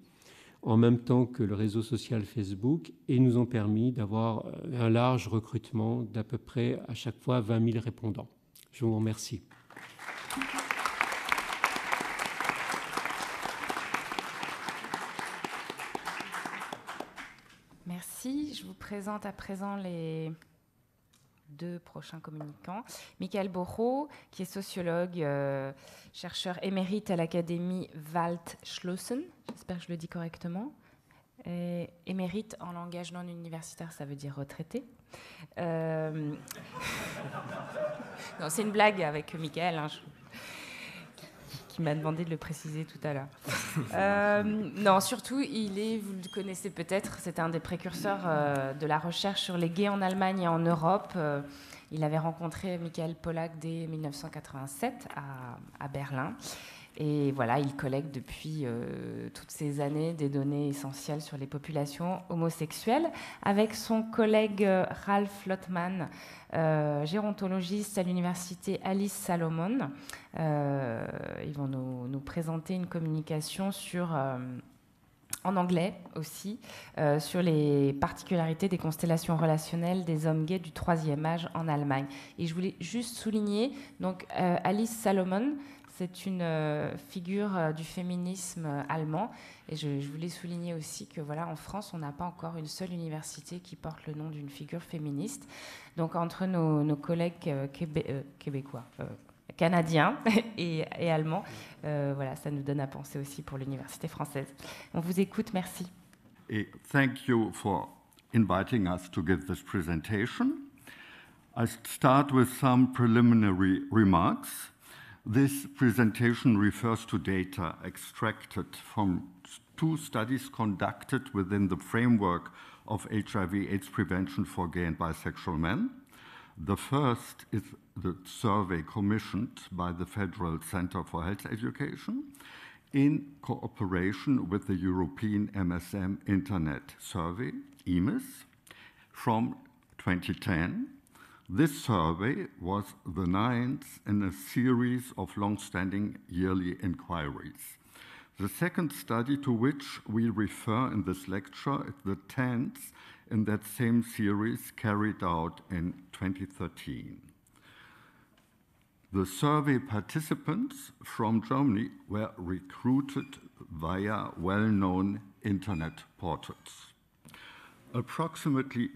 en même temps que le réseau social Facebook, et nous ont permis d'avoir un large recrutement d'à peu près à chaque fois 20 000 répondants. Je vous remercie. Merci. Je vous présente à présent les deux prochains communicants. Michael Borro, qui est sociologue, chercheur émérite à l'Académie Waldschlossen, j'espère que je le dis correctement. Et émérite en langage non universitaire, ça veut dire retraité. Non, c'est une blague avec Michael, hein, qui m'a demandé de le préciser tout à l'heure. Non, surtout, il est, vous le connaissez peut-être, c'est un des précurseurs de la recherche sur les gays en Allemagne et en Europe. Il avait rencontré Michael Pollack dès 1987 à Berlin. Et voilà, il collecte depuis toutes ces années des données essentielles sur les populations homosexuelles. Avec son collègue Ralph Lottmann, gérontologiste à l'université Alice Salomon, ils vont nous présenter une communication en anglais aussi, sur les particularités des constellations relationnelles des hommes gays du troisième âge en Allemagne. Et je voulais juste souligner, donc Alice Salomon, c'est une figure du féminisme allemand. Et je voulais souligner aussi que voilà, en France, on n'a pas encore une seule université qui porte le nom d'une figure féministe. Donc entre nos collègues québécois, canadiens et allemands, voilà, ça nous donne à penser aussi pour l'université française. On vous écoute, merci. Et thank you for inviting us to give this presentation. I start with some preliminary remarks. This presentation refers to data extracted from 2 studies conducted within the framework of HIV/AIDS prevention for gay and bisexual men. The first is the survey commissioned by the Federal Center for Health Education in cooperation with the European MSM Internet Survey, EMIS, from 2010. This survey was the 9th in a series of long-standing yearly inquiries. The second study to which we refer in this lecture is the 10th in that same series carried out in 2013. The survey participants from Germany were recruited via well-known internet portals. Approximately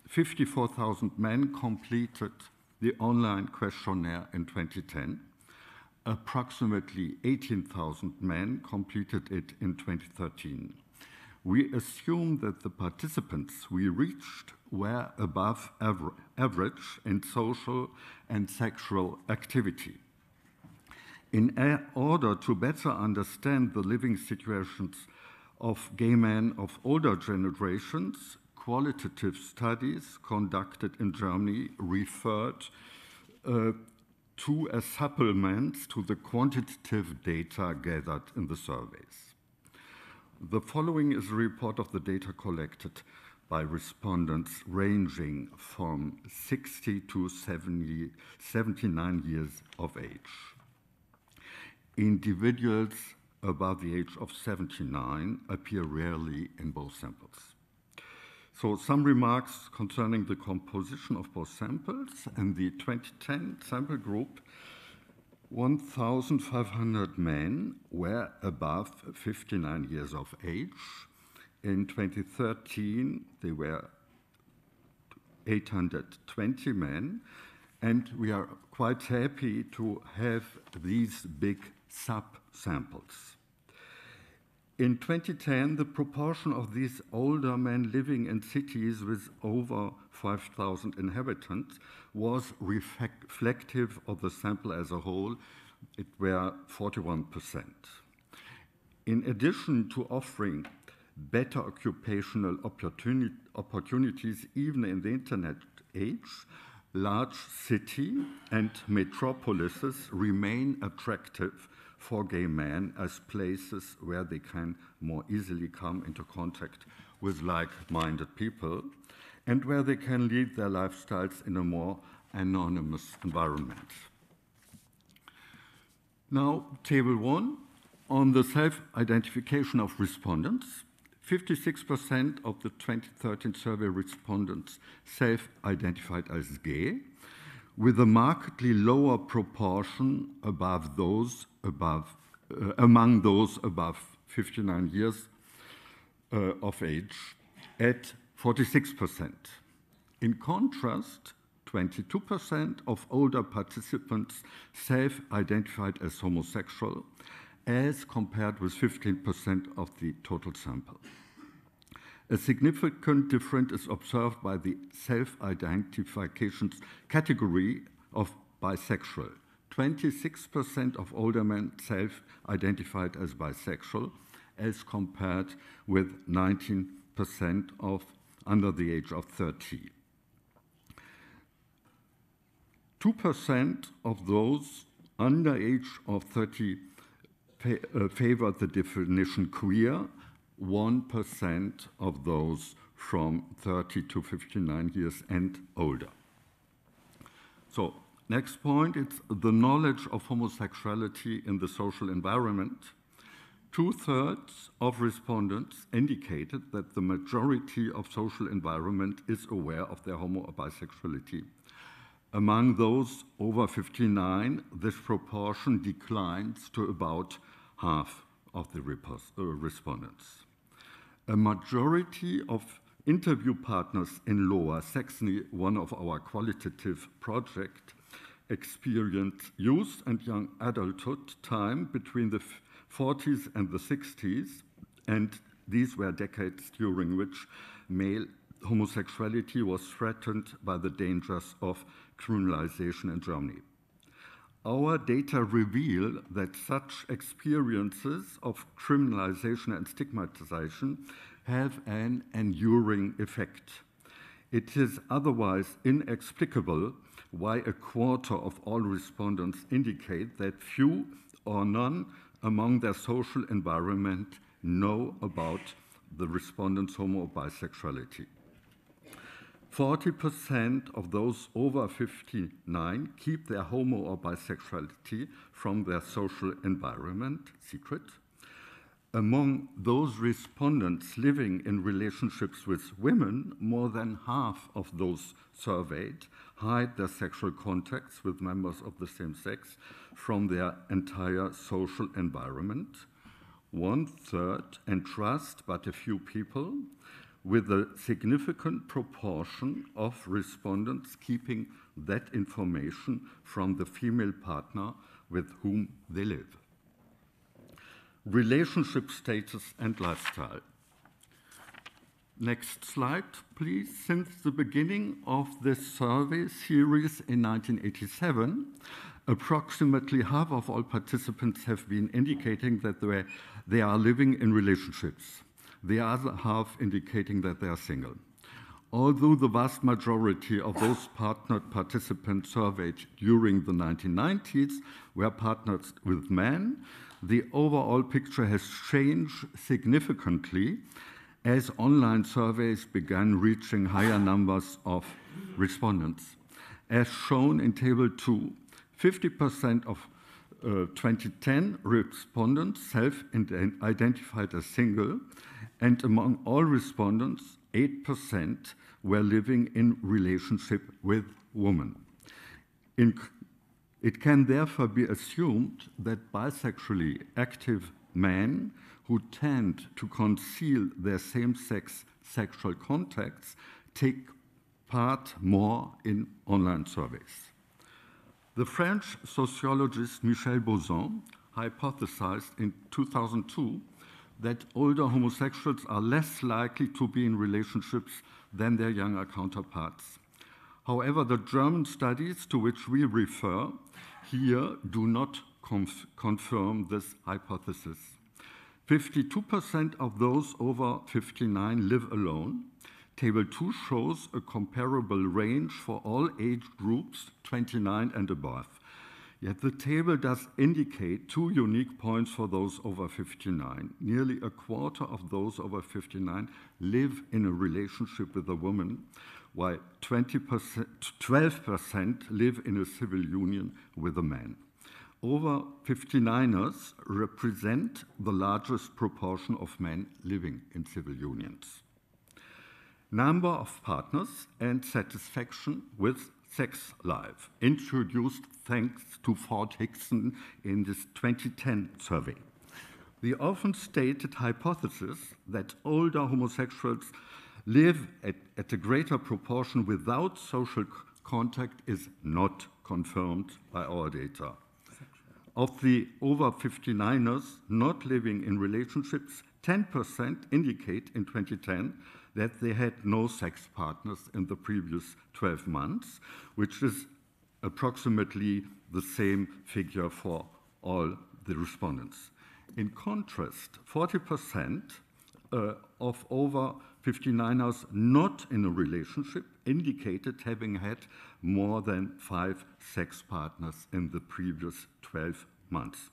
54,000 men completed the online questionnaire in 2010. Approximately 18,000 men completed it in 2013. We assume that the participants we reached were above average in social and sexual activity. In order to better understand the living situations of gay men of older generations, qualitative studies conducted in Germany referred to as supplements to the quantitative data gathered in the surveys. The following is a report of the data collected by respondents ranging from 60 to 79 years of age. Individuals above the age of 79 appear rarely in both samples. So some remarks concerning the composition of both samples. In the 2010 sample group, 1,500 men were above 59 years of age. In 2013, they were 820 men, and we are quite happy to have these big sub-samples. In 2010, the proportion of these older men living in cities with over 5,000 inhabitants was reflective of the sample as a whole. It were 41%. In addition to offering better occupational opportunities even in the internet age, large city and metropolises remain attractive for gay men as places where they can more easily come into contact with like-minded people and where they can lead their lifestyles in a more anonymous environment. Now, table 1, on the self-identification of respondents. 56% of the 2013 survey respondents self-identified as gay, with a markedly lower proportion among those above 59 years of age at 46%. In contrast, 22% of older participants self-identified as homosexual, as compared with 15% of the total sample. A significant difference is observed by the self-identification category of bisexual. 26% of older men self-identified as bisexual, as compared with 19% of under the age of 30. 2% of those under age of 30 favored the definition queer, 1% of those from 30 to 59 years and older. So, next point, it's the knowledge of homosexuality in the social environment. 2/3 of respondents indicated that the majority of social environment is aware of their homo or bisexuality. Among those over 59, this proportion declines to about half of the respondents. A majority of interview partners in Lower Saxony, one of our qualitative projects, experienced youth and young adulthood time between the 40s and the 60s, and these were decades during which male homosexuality was threatened by the dangers of criminalization in Germany. Our data reveal that such experiences of criminalization and stigmatization have an enduring effect. It is otherwise inexplicable why a quarter of all respondents indicate that few or none among their social environment know about the respondents' homo or bisexuality. 40% of those over 59 keep their homo or bisexuality from their social environment secret. Among those respondents living in relationships with women, more than half of those surveyed hide their sexual contacts with members of the same sex from their entire social environment. 1/3 entrust but a few people, with a significant proportion of respondents keeping that information from the female partner with whom they live. Relationship status and lifestyle. Next slide, please. Since the beginning of this survey series in 1987, approximately half of all participants have been indicating that they are living in relationships. the other half indicating that they are single. Although the vast majority of those partnered participants surveyed during the 1990s were partners with men, the overall picture has changed significantly as online surveys began reaching higher numbers of respondents. As shown in Table 2, 50% of 2010 respondents self-identified as single, and among all respondents, 8% were living in relationship with women. It can therefore be assumed that bisexually active men who tend to conceal their same-sex sexual contacts take part more in online surveys. The French sociologist Michel Bozon hypothesized in 2002 that older homosexuals are less likely to be in relationships than their younger counterparts. However, the German studies to which we refer here do not confirm this hypothesis. 52% of those over 59 live alone. Table 2 shows a comparable range for all age groups 29 and above. Yet the table does indicate two unique points for those over 59. Nearly a quarter of those over 59 live in a relationship with a woman, while 12% live in a civil union with a man. Over 59ers represent the largest proportion of men living in civil unions. Number of partners and satisfaction with sex life, introduced thanks to Ford Hickson in this 2010 survey. The often stated hypothesis that older homosexuals live at a greater proportion without social contact is not confirmed by our data. Of the over 59ers not living in relationships, 10% indicate in 2010 that they had no sex partners in the previous 12 months, which is approximately the same figure for all the respondents. In contrast, 40% of over 59ers not in a relationship indicated having had more than 5 sex partners in the previous 12 months.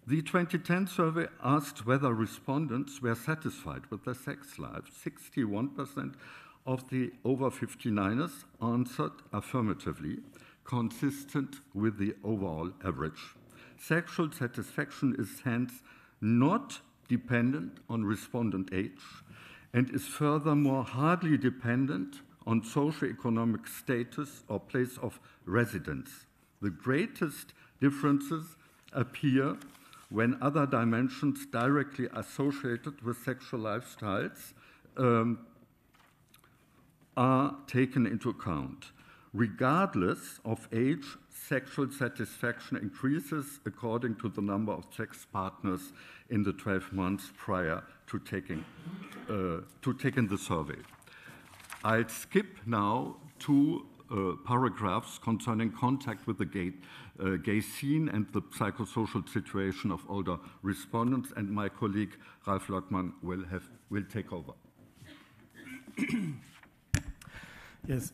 The 2010 survey asked whether respondents were satisfied with their sex life. 61% of the over 59ers answered affirmatively, consistent with the overall average. Sexual satisfaction is hence not dependent on respondent age and is furthermore hardly dependent on socioeconomic status or place of residence. The greatest differences appear when other dimensions directly associated with sexual lifestyles are taken into account. Regardless of age, sexual satisfaction increases according to the number of sex partners in the 12 months prior to taking the survey. I'll skip now 2 paragraphs concerning contact with the gay scene and the psychosocial situation of older respondents, and my colleague Ralf Lottmann will take over. Yes,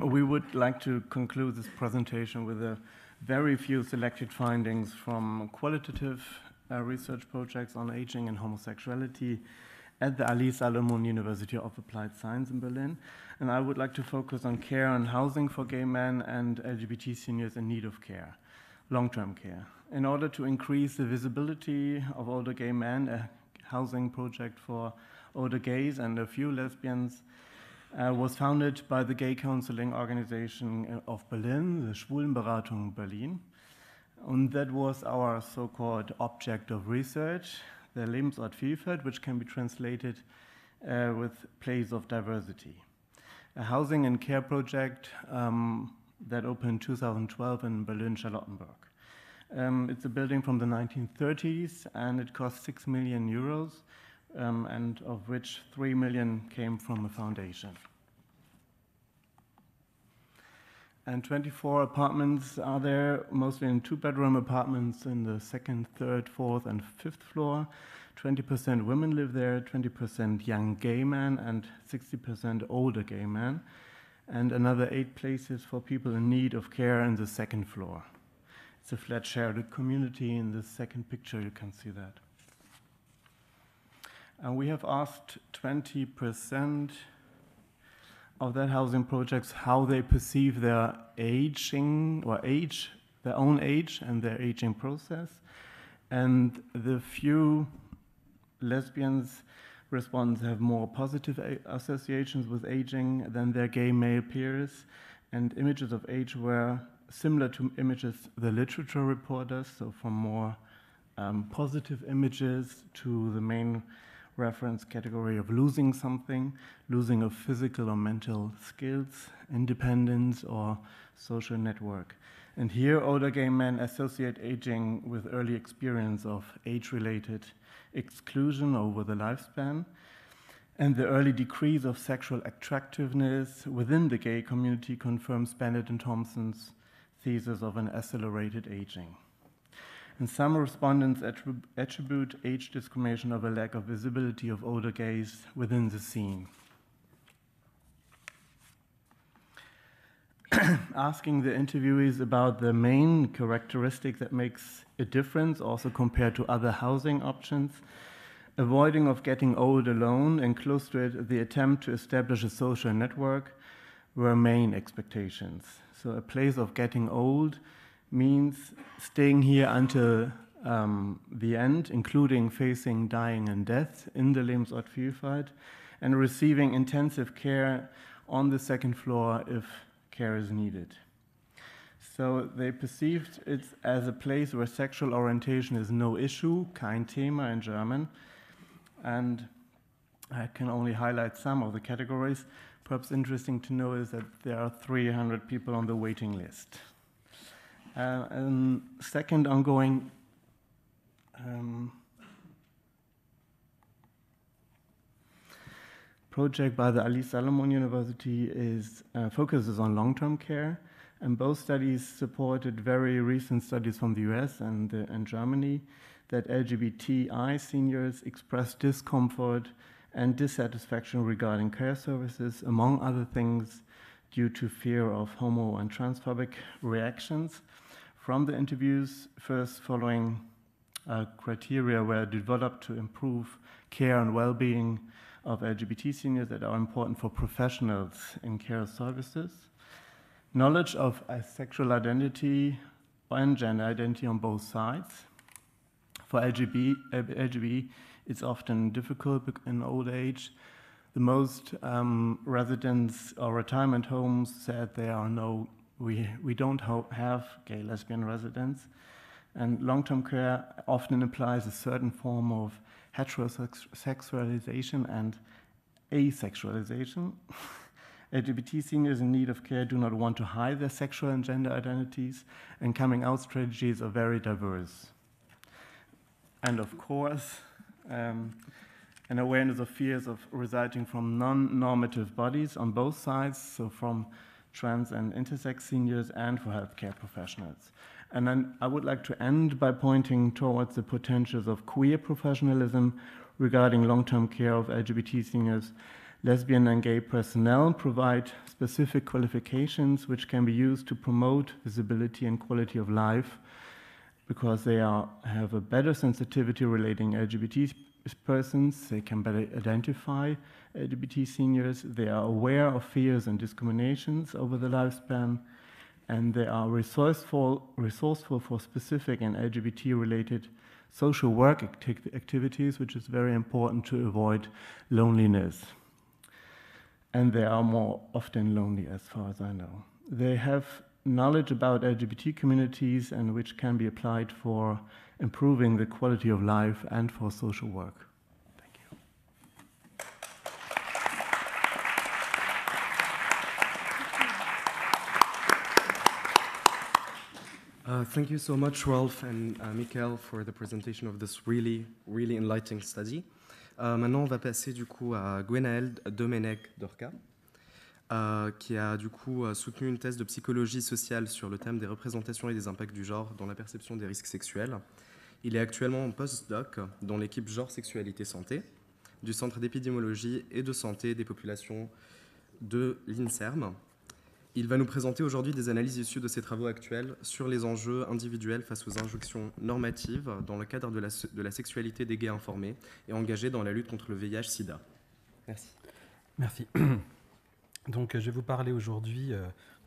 we would like to conclude this presentation with a very few selected findings from qualitative research projects on aging and homosexuality at the Ali Salomon University of Applied Science in Berlin. And I would like to focus on care and housing for gay men and LGBT seniors in need of care, long-term care. In order to increase the visibility of older gay men, a housing project for older gays and a few lesbians was founded by the gay counseling organization of Berlin, the Schwulenberatung Berlin. And that was our so-called object of research, the Lebensort Vielfalt, which can be translated with place of diversity. A housing and care project that opened in 2012 in Berlin-Charlottenburg. It's a building from the 1930s, and it cost 6 million euros, and of which 3 million came from a foundation. and 24 apartments are there, mostly in two-bedroom apartments in the second, third, fourth, and fifth floor. 20% women live there, 20% young gay men, and 60% older gay men, and another 8 places for people in need of care in the second floor. It's a flat shared community. In the second picture, you can see that. And we have asked 20% of that housing projects how they perceive their aging or age, their own age and their aging process. And the few lesbians respondents have more positive associations with aging than their gay male peers, and images of age were similar to images the literature reporters, so from more positive images to the main reference category of losing something, losing of physical or mental skills, independence, or social network. And here, older gay men associate aging with early experience of age-related exclusion over the lifespan, and the early decrease of sexual attractiveness within the gay community confirms Bennett and Thompson's thesis of an accelerated aging. And some respondents attribute age discrimination of a lack of visibility of older gays within the scene. Asking the interviewees about the main characteristic that makes a difference, also compared to other housing options, avoiding of getting old alone, and close to it, the attempt to establish a social network were main expectations. So a place of getting old means staying here until the end, including facing dying and death in the Lebensort-Vielfalt, and receiving intensive care on the second floor if care is needed. So they perceived it as a place where sexual orientation is no issue, kein Thema in German, and I can only highlight some of the categories. Perhaps interesting to know is that there are 300 people on the waiting list. And second ongoing project by the Ali Salomon University focuses on long-term care, and both studies supported very recent studies from the US and Germany that LGBTI seniors express discomfort and dissatisfaction regarding care services, among other things, due to fear of homo and transphobic reactions. From the interviews, first following criteria were developed to improve care and well-being of LGBT seniors that are important for professionals in care services. Knowledge of sexual identity and gender identity on both sides. For LGBT, it's often difficult in old age. The most residents or retirement homes said there are we don't have gay, lesbian residents. And long-term care often implies a certain form of heterosexualization and asexualization. LGBT seniors in need of care do not want to hide their sexual and gender identities, and coming out strategies are very diverse. And of course, an awareness of fears of resulting from non-normative bodies on both sides, so from trans and intersex seniors and for healthcare professionals. And then I would like to end by pointing towards the potentials of queer professionalism regarding long-term care of LGBT seniors. Lesbian and gay personnel provide specific qualifications which can be used to promote visibility and quality of life because they have a better sensitivity relating LGBT persons, they can better identify LGBT seniors, they are aware of fears and discriminations over the lifespan, and they are resourceful for specific and LGBT-related social work activities, which is very important to avoid loneliness. And they are more often lonely, as far as I know. They have knowledge about LGBT communities and which can be applied for improving the quality of life and for social work. Thank you. Thank you so much, Rolf and Michael, for the presentation of this really enlightening study. Maintenant, on va passer du coup à Gwenaëlle Domenech Dorca. qui a du coup soutenu une thèse de psychologie sociale sur le thème des représentations et des impacts du genre dans la perception des risques sexuels. Il est actuellement en postdoc dans l'équipe Genre, Sexualité, Santé du Centre d'épidémiologie et de santé des populations de l'INSERM. Il va nous présenter aujourd'hui des analyses issues de ses travaux actuels sur les enjeux individuels face aux injonctions normatives dans le cadre de la sexualité des gays informés et engagés dans la lutte contre le VIH-Sida. Merci. Merci. Donc, je vais vous parler aujourd'hui,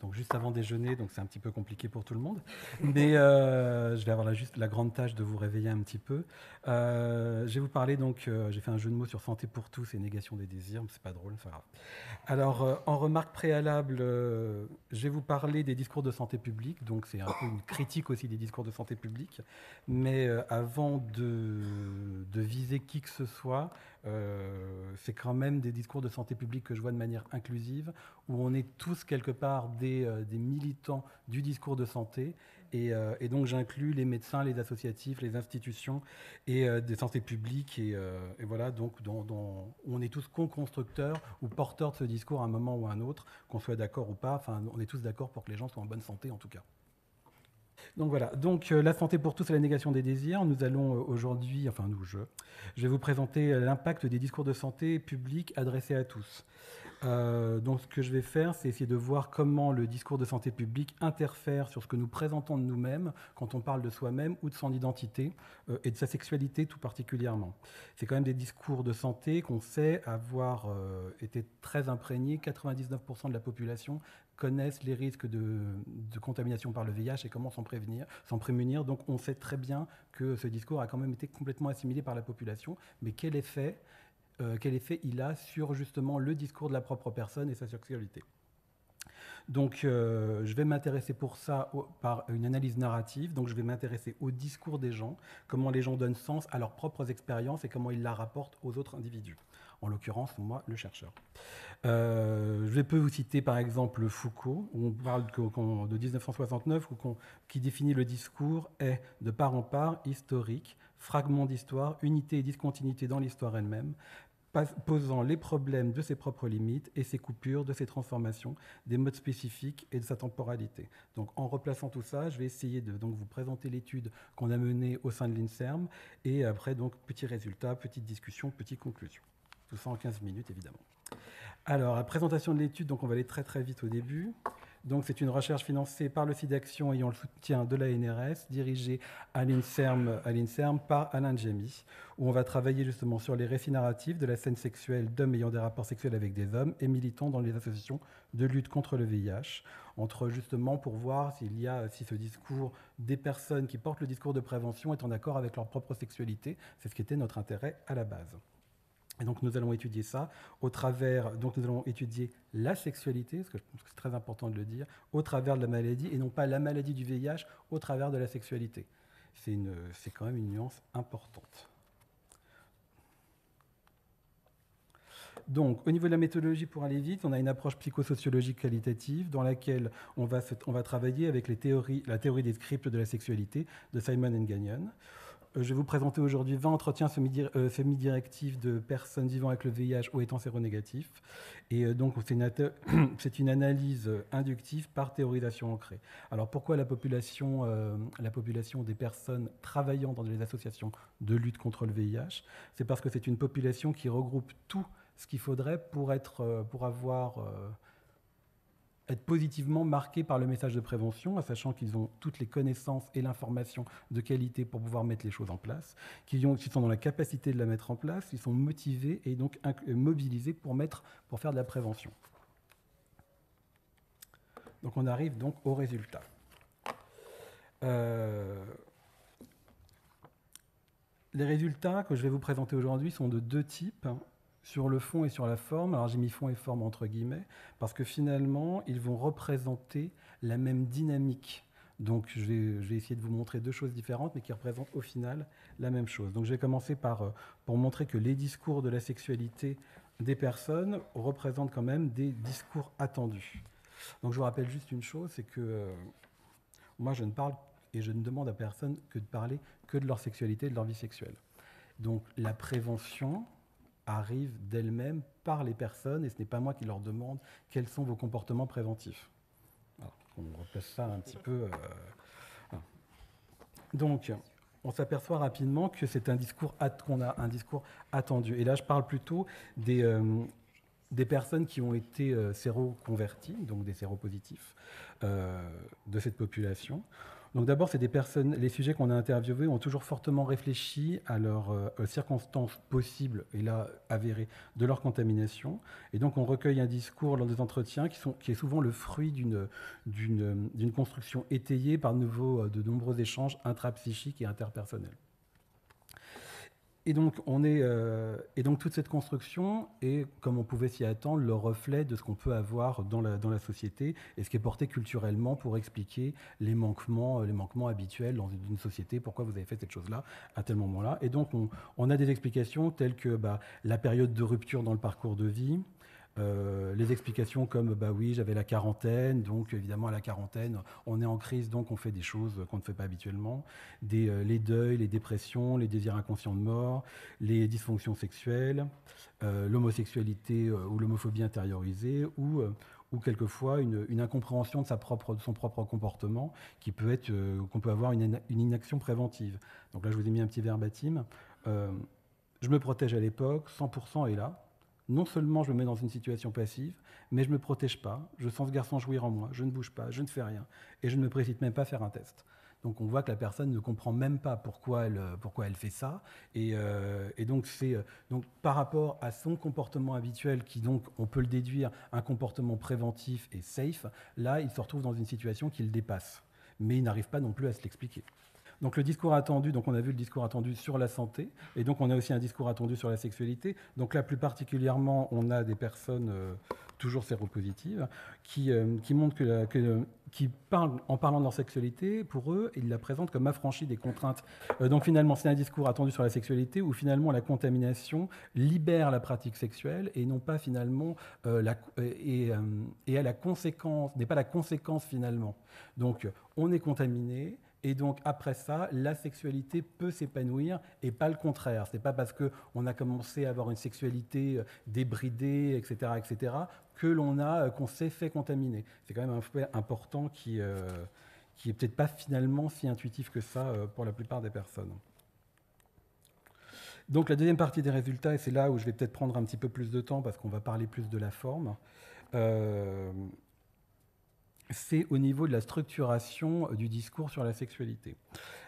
donc juste avant déjeuner, donc c'est un petit peu compliqué pour tout le monde, mais je vais avoir juste la grande tâche de vous réveiller un petit peu. Je vais vous parler, donc, j'ai fait un jeu de mots sur santé pour tous et négation des désirs, mais c'est pas drôle, c'est pas grave. Alors, en remarque préalable, je vais vous parler des discours de santé publique, donc c'est un peu une critique aussi des discours de santé publique, mais avant de viser qui que ce soit, c'est quand même des discours de santé publique que je vois de manière inclusive, où on est tous quelque part des militants du discours de santé, et donc j'inclus les médecins, les associatifs, les institutions et des santé publique, et voilà, donc on est tous co-constructeurs ou porteurs de ce discours à un moment ou à un autre, qu'on soit d'accord ou pas, enfin on est tous d'accord pour que les gens soient en bonne santé en tout cas. Donc voilà, donc la santé pour tous et la négation des désirs. Nous allons aujourd'hui, enfin je vais vous présenter l'impact des discours de santé publics adressés à tous. Donc ce que je vais faire, c'est essayer de voir comment le discours de santé publique interfère sur ce que nous présentons de nous-mêmes quand on parle de soi-même ou de son identité et de sa sexualité tout particulièrement. C'est quand même des discours de santé qu'on sait avoir été très imprégnés. 99% de la population connaissent les risques de contamination par le VIH et comment s'en prémunir. Donc on sait très bien que ce discours a quand même été complètement assimilé par la population, mais quel effet il a sur justement le discours de la propre personne et sa sexualité. Donc je vais m'intéresser pour ça par une analyse narrative, donc je vais m'intéresser au discours des gens, comment les gens donnent sens à leurs propres expériences et comment ils la rapportent aux autres individus. En l'occurrence, moi, le chercheur. Je peux vous citer par exemple Foucault, où on parle de 1969, qui définit le discours est de part en part historique, fragment d'histoire, unité et discontinuité dans l'histoire elle-même, posant les problèmes de ses propres limites et ses coupures, de ses transformations, des modes spécifiques et de sa temporalité. Donc en replaçant tout ça, je vais essayer de vous présenter l'étude qu'on a menée au sein de l'INSERM, et après, donc, petits résultats, petite discussion, petite conclusion. Tout ça en 15 minutes, évidemment. Alors, la présentation de l'étude, donc on va aller très très vite au début. Donc, c'est une recherche financée par le SIDAction ayant le soutien de l'ANRS, dirigée à l'INSERM par Alain Djemi, où on va travailler justement sur les récits narratifs de la scène sexuelle d'hommes ayant des rapports sexuels avec des hommes et militants dans les associations de lutte contre le VIH, justement pour voir si ce discours des personnes qui portent le discours de prévention est en accord avec leur propre sexualité. C'est ce qui était notre intérêt à la base. Et donc nous allons étudier ça donc nous allons étudier la sexualité, parce que je pense que c'est très important de le dire, au travers de la maladie, et non pas la maladie du VIH au travers de la sexualité. C'est quand même une nuance importante. Donc, au niveau de la méthodologie, pour aller vite, on a une approche psychosociologique qualitative dans laquelle on va travailler avec la théorie des scripts de la sexualité de Simon and Gagnon. Je vais vous présenter aujourd'hui 20 entretiens semi-directifs de personnes vivant avec le VIH ou étant séronégatifs. Et donc, c'est une analyse inductive par théorisation ancrée. Alors, pourquoi la population des personnes travaillant dans des associations de lutte contre le VIH? C'est parce que c'est une population qui regroupe tout ce qu'il faudrait pour être positivement marqués par le message de prévention, en sachant qu'ils ont toutes les connaissances et l'information de qualité pour pouvoir mettre les choses en place, qu'ils sont dans la capacité de la mettre en place, ils sont motivés et donc mobilisés pour faire de la prévention. Donc on arrive donc aux résultats. Les résultats que je vais vous présenter aujourd'hui sont de deux types. Sur le fond et sur la forme. Alors j'ai mis fond et forme entre guillemets, parce que finalement, ils vont représenter la même dynamique. Donc je vais essayer de vous montrer deux choses différentes, mais qui représentent au final la même chose. Donc je vais commencer pour montrer que les discours de la sexualité des personnes représentent quand même des discours attendus. Donc je vous rappelle juste une chose, c'est que moi je ne parle et je ne demande à personne que de parler que de leur sexualité et de leur vie sexuelle. Donc la prévention arrivent d'elles-mêmes par les personnes, et ce n'est pas moi qui leur demande quels sont vos comportements préventifs. Alors, on replace ça un petit peu. Voilà. Donc, on s'aperçoit rapidement que c'est qu'on a un discours attendu. Et là, je parle plutôt des personnes qui ont été séroconverties, donc des séropositifs de cette population. Donc d'abord, c'est des personnes, les sujets qu'on a interviewés ont toujours fortement réfléchi à leurs circonstances possibles, et là avérées, de leur contamination. Et donc on recueille un discours lors des entretiens qui est souvent le fruit d'une construction étayée par de nombreux échanges intrapsychiques et interpersonnels. Et donc, toute cette construction est, comme on pouvait s'y attendre, le reflet de ce qu'on peut avoir dans la société et ce qui est porté culturellement pour expliquer les manquements habituels dans une société, pourquoi vous avez fait cette chose-là à tel moment-là. Et donc, on a des explications telles que la période de rupture dans le parcours de vie, les explications comme oui, j'avais la quarantaine, donc évidemment à la quarantaine on est en crise, donc on fait des choses qu'on ne fait pas habituellement, les deuils, les dépressions, les désirs inconscients de mort, les dysfonctions sexuelles, l'homosexualité ou l'homophobie intériorisée, ou quelquefois une incompréhension de son propre comportement qui peut être qu'on peut avoir une inaction préventive. Donc là je vous ai mis un petit verbatim. Je me protège à l'époque, 100% est là. Non seulement je me mets dans une situation passive, mais je ne me protège pas, je sens ce garçon jouir en moi, je ne bouge pas, je ne fais rien, et je ne me précipite même pas à faire un test. Donc on voit que la personne ne comprend même pas pourquoi elle fait ça, et donc donc par rapport à son comportement habituel, qui donc, on peut le déduire, un comportement préventif et safe, là il se retrouve dans une situation qui le dépasse, mais il n'arrive pas non plus à se l'expliquer. Donc le discours attendu, donc on a vu le discours attendu sur la santé, et donc on a aussi un discours attendu sur la sexualité. Donc là, plus particulièrement, on a des personnes toujours séropositives qui montrent qui parlent, en parlant de leur sexualité, pour eux, ils la présentent comme affranchie des contraintes. Donc finalement, c'est un discours attendu sur la sexualité où finalement la contamination libère la pratique sexuelle et non pas finalement à la conséquence, n'est pas la conséquence finalement. Donc on est contaminé. Et donc, après ça, la sexualité peut s'épanouir et pas le contraire. Ce n'est pas parce qu'on a commencé à avoir une sexualité débridée, etc., qu'on s'est fait contaminer. C'est quand même un fait important qui est peut-être pas finalement si intuitif que ça pour la plupart des personnes. Donc, la deuxième partie des résultats, et c'est là où je vais peut-être prendre un petit peu plus de temps parce qu'on va parler plus de la forme, c'est au niveau de la structuration du discours sur la sexualité.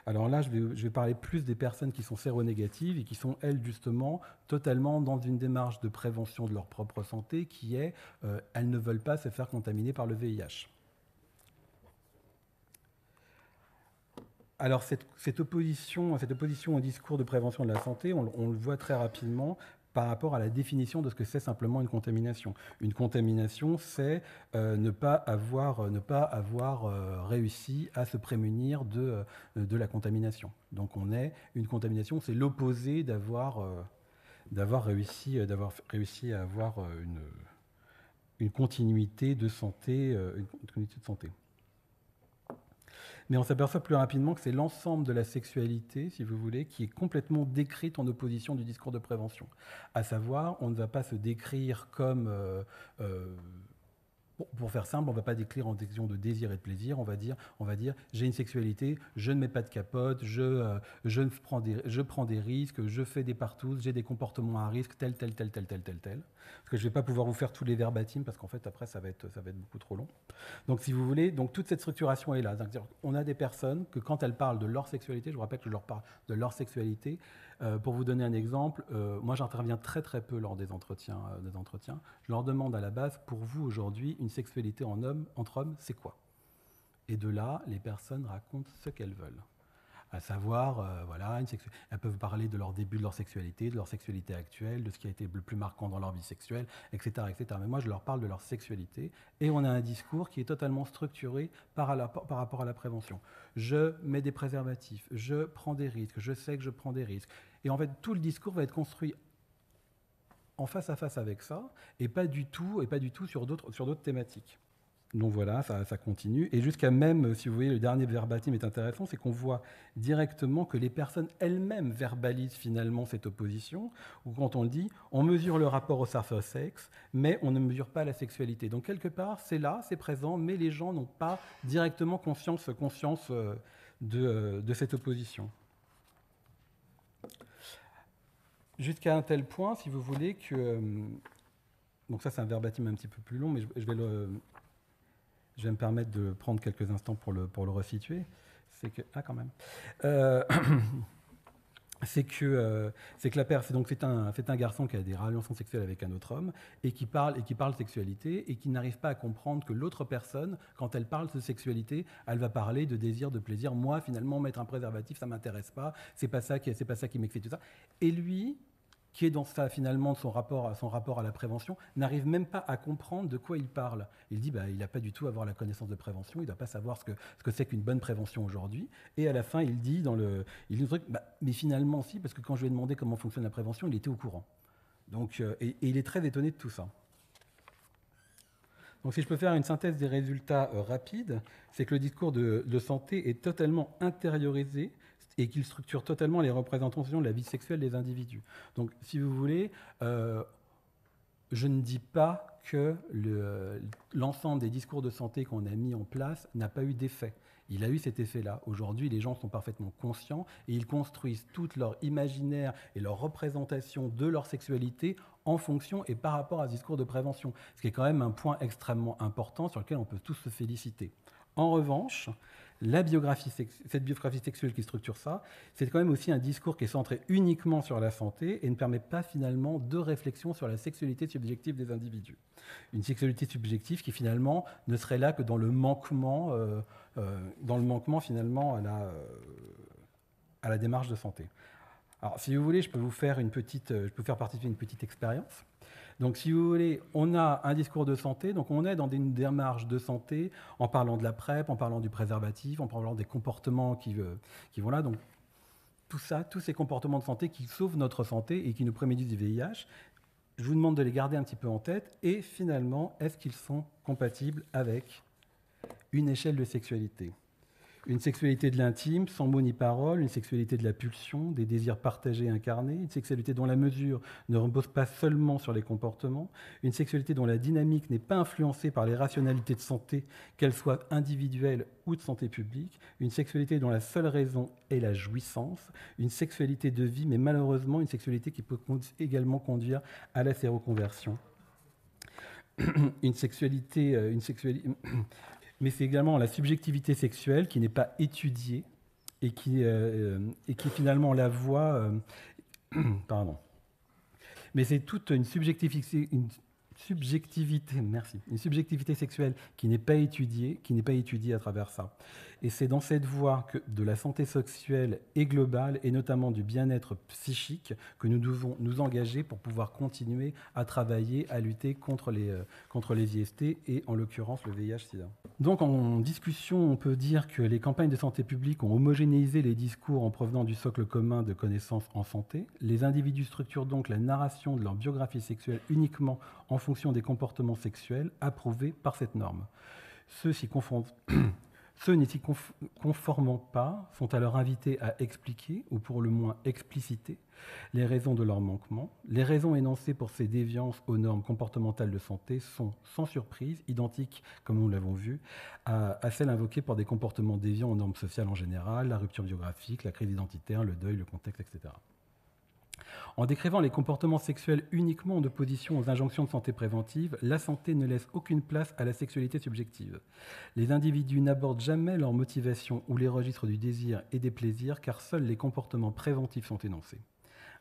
Alors là, je vais parler plus des personnes qui sont séronégatives et qui sont, elles, justement, totalement dans une démarche de prévention de leur propre santé qui est elles ne veulent pas se faire contaminer par le VIH. Alors cette opposition au discours de prévention de la santé, on le voit très rapidement par rapport à la définition de ce que c'est simplement une contamination. Une contamination, c'est ne pas avoir réussi à se prémunir de la contamination. Donc une contamination, c'est l'opposé d'avoir réussi à avoir une continuité de santé, Mais on s'aperçoit plus rapidement que c'est l'ensemble de la sexualité, si vous voulez, qui est complètement décrite en opposition du discours de prévention. À savoir, on ne va pas se décrire comme... pour faire simple, on ne va pas décrire en question de désir et de plaisir, on va dire j'ai une sexualité, je ne mets pas de capote, je prends des risques, je fais des partous, j'ai des comportements à risque, tel. Parce que je ne vais pas pouvoir vous faire tous les verbatims, parce qu'en fait, après, ça va être beaucoup trop long. Donc, si vous voulez, toute cette structuration est là. C'est-à-dire, on a des personnes que, quand elles parlent de leur sexualité, je vous rappelle que je leur parle de leur sexualité. Pour vous donner un exemple, moi, j'interviens très, très peu lors des entretiens. Je leur demande à la base, pour vous, aujourd'hui, une sexualité entre hommes, c'est quoi? Et de là, les personnes racontent ce qu'elles veulent. À savoir, elles peuvent parler de leur début de leur sexualité actuelle, de ce qui a été le plus marquant dans leur vie sexuelle, etc. Mais moi, je leur parle de leur sexualité et on a un discours qui est totalement structuré par rapport à la prévention. Je mets des préservatifs, je prends des risques, je sais que je prends des risques. Et en fait, tout le discours va être construit en face à face avec ça et pas du tout sur d'autres thématiques. Donc voilà, ça continue. Et jusqu'à même, si vous voyez, le dernier verbatim est intéressant, c'est qu'on voit directement que les personnes elles-mêmes verbalisent finalement cette opposition, ou quand on le dit, on mesure le rapport au sexe, mais on ne mesure pas la sexualité. Donc quelque part, c'est là, c'est présent, mais les gens n'ont pas directement conscience de cette opposition. Jusqu'à un tel point, si vous voulez, que... donc ça, c'est un verbatim un petit peu plus long, mais je vais me permettre de prendre quelques instants pour le resituer. C'est que... Ah, quand même. C'est que c'est un garçon qui a des relations sexuelles avec un autre homme et qui parle sexualité et qui n'arrive pas à comprendre que l'autre personne, quand elle parle de sexualité, elle va parler de désir, de plaisir. Moi, finalement, mettre un préservatif, ça m'intéresse pas. C'est pas ça qui m'excite, tout ça. Et lui, qui est dans ça, finalement, son rapport à la prévention, n'arrive même pas à comprendre de quoi il parle. Il dit il n'a pas du tout à avoir la connaissance de prévention, il ne doit pas savoir ce que c'est qu'une bonne prévention aujourd'hui. Et à la fin, il dit le truc, mais finalement, si, parce que quand je lui ai demandé comment fonctionne la prévention, il était au courant. Donc, et il est très étonné de tout ça. Donc si je peux faire une synthèse des résultats rapides, c'est que le discours de santé est totalement intériorisé, et qu'il structure totalement les représentations de la vie sexuelle des individus. Donc, si vous voulez, je ne dis pas que l'ensemble des discours de santé qu'on a mis en place n'a pas eu d'effet. Il a eu cet effet-là. Aujourd'hui, les gens sont parfaitement conscients et ils construisent tout leur imaginaire et leur représentation de leur sexualité en fonction et par rapport à ce discours de prévention, ce qui est quand même un point extrêmement important sur lequel on peut tous se féliciter. En revanche, cette biographie sexuelle qui structure ça, c'est quand même aussi un discours qui est centré uniquement sur la santé et ne permet pas finalement de réflexion sur la sexualité subjective des individus. Une sexualité subjective qui finalement ne serait là que dans le manquement finalement à la démarche de santé. Alors, si vous voulez, je peux faire participer une petite expérience. Donc, si vous voulez, on a un discours de santé, donc on est dans une démarche de santé en parlant de la PrEP, en parlant du préservatif, en parlant des comportements qui vont là. Donc, tout ça, tous ces comportements de santé qui sauvent notre santé et qui nous préméditent du VIH, je vous demande de les garder un petit peu en tête. Et finalement, est-ce qu'ils sont compatibles avec une échelle de sexualité ? Une sexualité de l'intime, sans mots ni paroles, une sexualité de la pulsion, des désirs partagés et incarnés, une sexualité dont la mesure ne repose pas seulement sur les comportements, une sexualité dont la dynamique n'est pas influencée par les rationalités de santé, qu'elles soient individuelles ou de santé publique, une sexualité dont la seule raison est la jouissance, une sexualité de vie, mais malheureusement une sexualité qui peut également conduire à la séroconversion. Mais c'est également la subjectivité sexuelle qui n'est pas étudiée et qui finalement la voit... pardon. Mais c'est toute une subjectivité sexuelle qui n'est pas étudiée à travers ça. Et c'est dans cette voie de la santé sexuelle et globale, et notamment du bien-être psychique, que nous devons nous engager pour pouvoir continuer à travailler, à lutter contre les IST et en l'occurrence le VIH-Sida. Donc en discussion, on peut dire que les campagnes de santé publique ont homogénéisé les discours en provenant du socle commun de connaissances en santé. Les individus structurent donc la narration de leur biographie sexuelle uniquement en fonction des comportements sexuels approuvés par cette norme. Ceux n'y s'y conformant pas sont alors invités à expliquer, ou pour le moins expliciter, les raisons de leur manquement. Les raisons énoncées pour ces déviances aux normes comportementales de santé sont, sans surprise, identiques, comme nous l'avons vu, à celles invoquées pour des comportements déviants aux normes sociales en général, la rupture biographique, la crise identitaire, le deuil, le contexte, etc. En décrivant les comportements sexuels uniquement en opposition aux injonctions de santé préventive, la santé ne laisse aucune place à la sexualité subjective. Les individus n'abordent jamais leur motivation ou les registres du désir et des plaisirs, car seuls les comportements préventifs sont énoncés.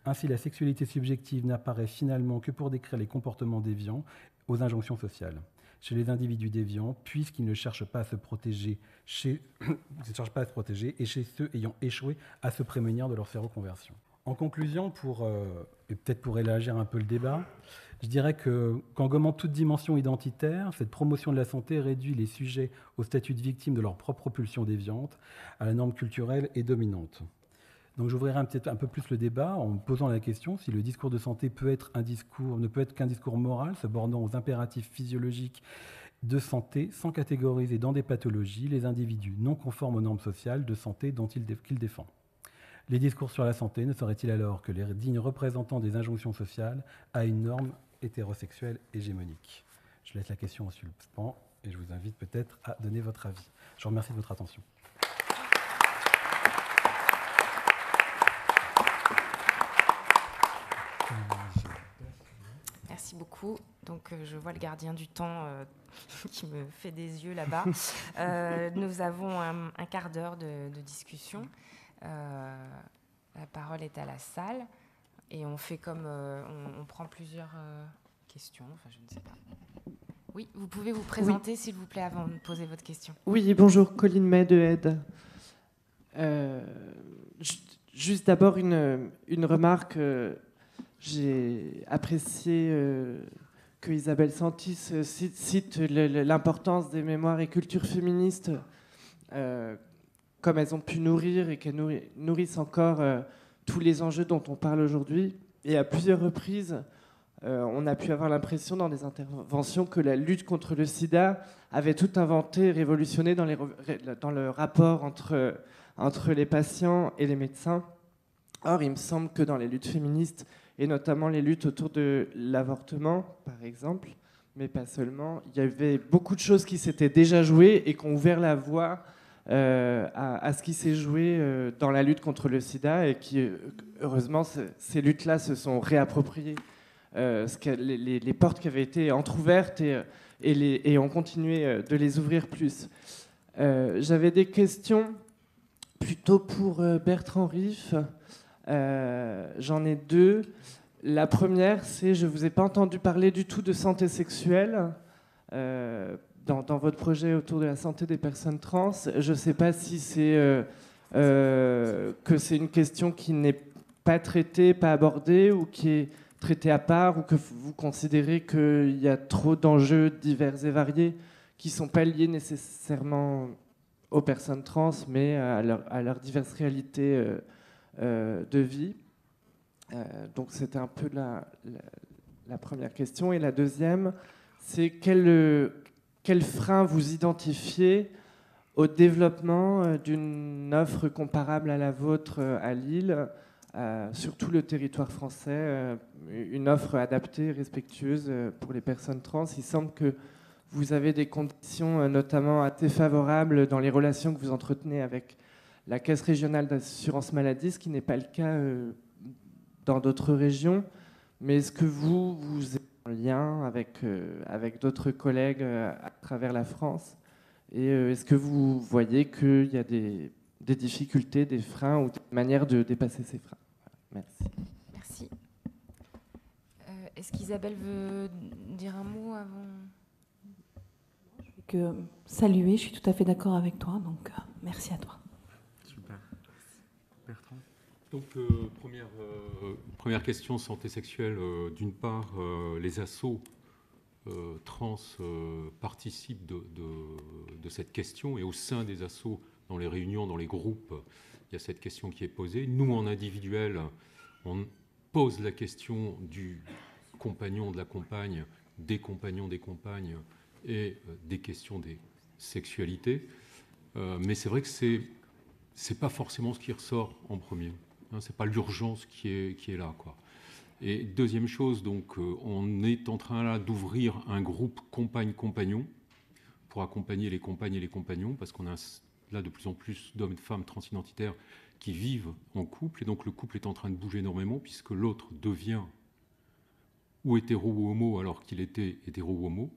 Ainsi, la sexualité subjective n'apparaît finalement que pour décrire les comportements déviants aux injonctions sociales. Chez les individus déviants, puisqu'ils ne cherchent pas à se protéger, et chez ceux ayant échoué à se prémunir de leur séroconversion. En conclusion, et peut-être pour élargir un peu le débat, je dirais qu'en gommant toute dimension identitaire, cette promotion de la santé réduit les sujets au statut de victime de leur propre pulsion déviante, à la norme culturelle et dominante. Donc j'ouvrirai peut-être un peu plus le débat en me posant la question si le discours de santé ne peut être qu'un discours moral, se bornant aux impératifs physiologiques de santé sans catégoriser dans des pathologies les individus non conformes aux normes sociales de santé qu'il défend. Les discours sur la santé ne seraient-ils alors que les dignes représentants des injonctions sociales à une norme hétérosexuelle hégémonique? Je laisse la question en suspens et je vous invite peut-être à donner votre avis. Je vous remercie de votre attention. Merci beaucoup. Donc, je vois le gardien du temps qui me fait des yeux là-bas. Nous avons un quart d'heure de discussion. La parole est à la salle et on fait comme on prend plusieurs questions. Enfin, je ne sais pas. Oui, vous pouvez vous présenter, s'il vous plaît, avant de poser votre question. Oui, bonjour, Colline May de Aide. Juste d'abord une remarque. J'ai apprécié que Isabelle Santis cite l'importance des mémoires et cultures féministes, comme elles ont pu nourrir et qu'elles nourrissent encore tous les enjeux dont on parle aujourd'hui. Et à plusieurs reprises, on a pu avoir l'impression dans des interventions que la lutte contre le sida avait tout inventé, révolutionné dans le rapport entre les patients et les médecins. Or, il me semble que dans les luttes féministes, et notamment les luttes autour de l'avortement, par exemple, mais pas seulement, il y avait beaucoup de choses qui s'étaient déjà jouées et qui ont ouvert la voie à ce qui s'est joué dans la lutte contre le sida et qui, heureusement, ces luttes-là se sont réappropriées. Les portes qui avaient été entr'ouvertes et ont continué de les ouvrir plus. J'avais des questions plutôt pour Bertrand Riff. J'en ai deux. La première, c'est je ne vous ai pas entendu parler du tout de santé sexuelle dans votre projet autour de la santé des personnes trans. Je ne sais pas si c'est que c'est une question qui n'est pas traitée, pas abordée, ou qui est traitée à part, ou que vous considérez qu'il y a trop d'enjeux divers et variés qui ne sont pas liés nécessairement aux personnes trans, mais à leur diverses réalités de vie. Donc c'était un peu la première question. Et la deuxième, c'est quel frein vous identifiez au développement d'une offre comparable à la vôtre à Lille, sur tout le territoire français, une offre adaptée, respectueuse pour les personnes trans. Il semble que vous avez des conditions notamment assez favorables dans les relations que vous entretenez avec la Caisse régionale d'assurance maladie, ce qui n'est pas le cas dans d'autres régions. Mais est-ce que vous êtes en lien avec d'autres collègues à travers la France? Et est-ce que vous voyez qu'il y a des difficultés, des freins ou des manières de dépasser ces freins? Merci. Merci. Est-ce qu'Isabelle veut dire un mot avant? Je vais saluer, je suis tout à fait d'accord avec toi, donc merci à toi. Super. Bertrand? Donc, première question, santé sexuelle. D'une part, les assos trans participent de cette question, et au sein des assos, dans les réunions, dans les groupes, il y a cette question qui est posée. Nous, en individuel, on pose la question du compagnon, de la compagne, des compagnons, des compagnes, et des questions des sexualités. Mais c'est vrai que c'est pas forcément ce qui ressort en premier. Hein, c'est pas l'urgence qui est là, quoi. Et deuxième chose, donc, on est en train là d'ouvrir un groupe compagne-compagnon pour accompagner les compagnes et les compagnons, parce qu'on a là de plus en plus d'hommes et de femmes transidentitaires qui vivent en couple, et donc le couple est en train de bouger énormément, puisque l'autre devient ou hétéro ou homo alors qu'il était hétéro ou homo.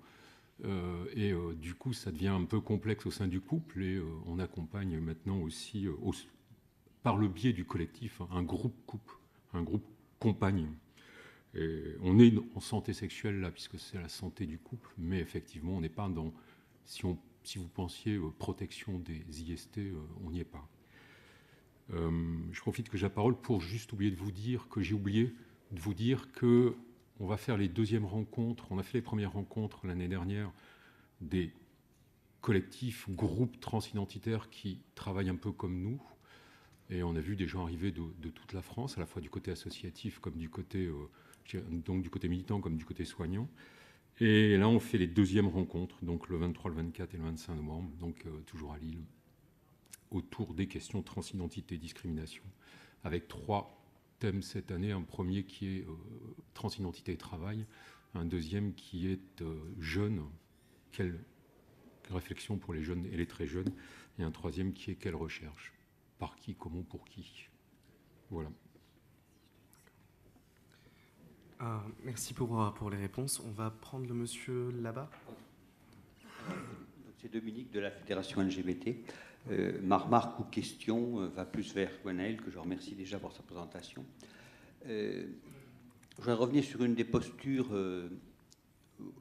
Du coup, ça devient un peu complexe au sein du couple, et on accompagne maintenant aussi, par le biais du collectif, un groupe couple, un groupe compagne. Et on est en santé sexuelle là, puisque c'est la santé du couple, mais effectivement, on n'est pas dans, si vous pensiez protection des IST, on n'y est pas. Je profite que j'ai la parole pour juste oublier de vous dire que j'ai oublié de vous dire que on va faire les deuxièmes rencontres. On a fait les premières rencontres l'année dernière des collectifs, groupes transidentitaires qui travaillent un peu comme nous. Et on a vu des gens arriver de toute la France, à la fois du côté associatif comme du côté, donc du côté militant comme du côté soignant. Et là, on fait les deuxièmes rencontres, donc le 23, le 24 et le 25 novembre, donc toujours à Lille, autour des questions transidentité et discrimination, avec 3 thèmes cette année. Un premier qui est transidentité et travail, un deuxième qui est jeune, quelle réflexion pour les jeunes et les très jeunes, et un troisième qui est quelle recherche, par qui, comment, pour qui. Voilà. Merci pour les réponses. On va prendre le monsieur là-bas. C'est Dominique de la Fédération LGBT. Ma remarque ou question va plus vers Gwenaël, que je remercie déjà pour sa présentation. Je voudrais revenir sur une des postures.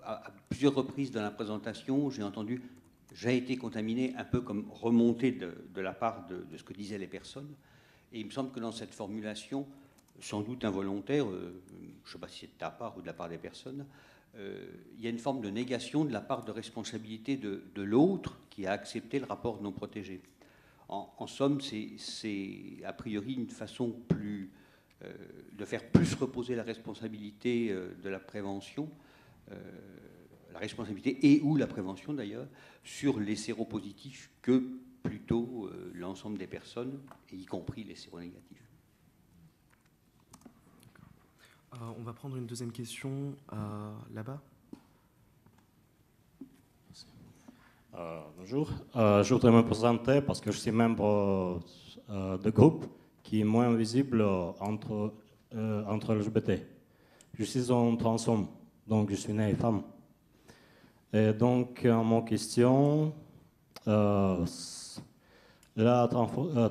À plusieurs reprises dans la présentation, j'ai entendu « j'ai été contaminé », un peu comme remonté de la part de ce que disaient les personnes. Et il me semble que dans cette formulation, sans doute involontaire, je ne sais pas si c'est de ta part ou de la part des personnes, il y a une forme de négation de la part de responsabilité de l'autre qui a accepté le rapport non protégé. En somme, c'est a priori une façon de faire plus reposer la responsabilité de la prévention, la responsabilité et ou la prévention d'ailleurs, sur les séropositifs que plutôt l'ensemble des personnes, et y compris les séronégatifs. On va prendre une deuxième question là-bas. Bonjour, je voudrais me présenter parce que je suis membre de groupe qui est moins visible entre LGBT. Je suis un transhomme, donc je suis né femme. Et donc, mon question, la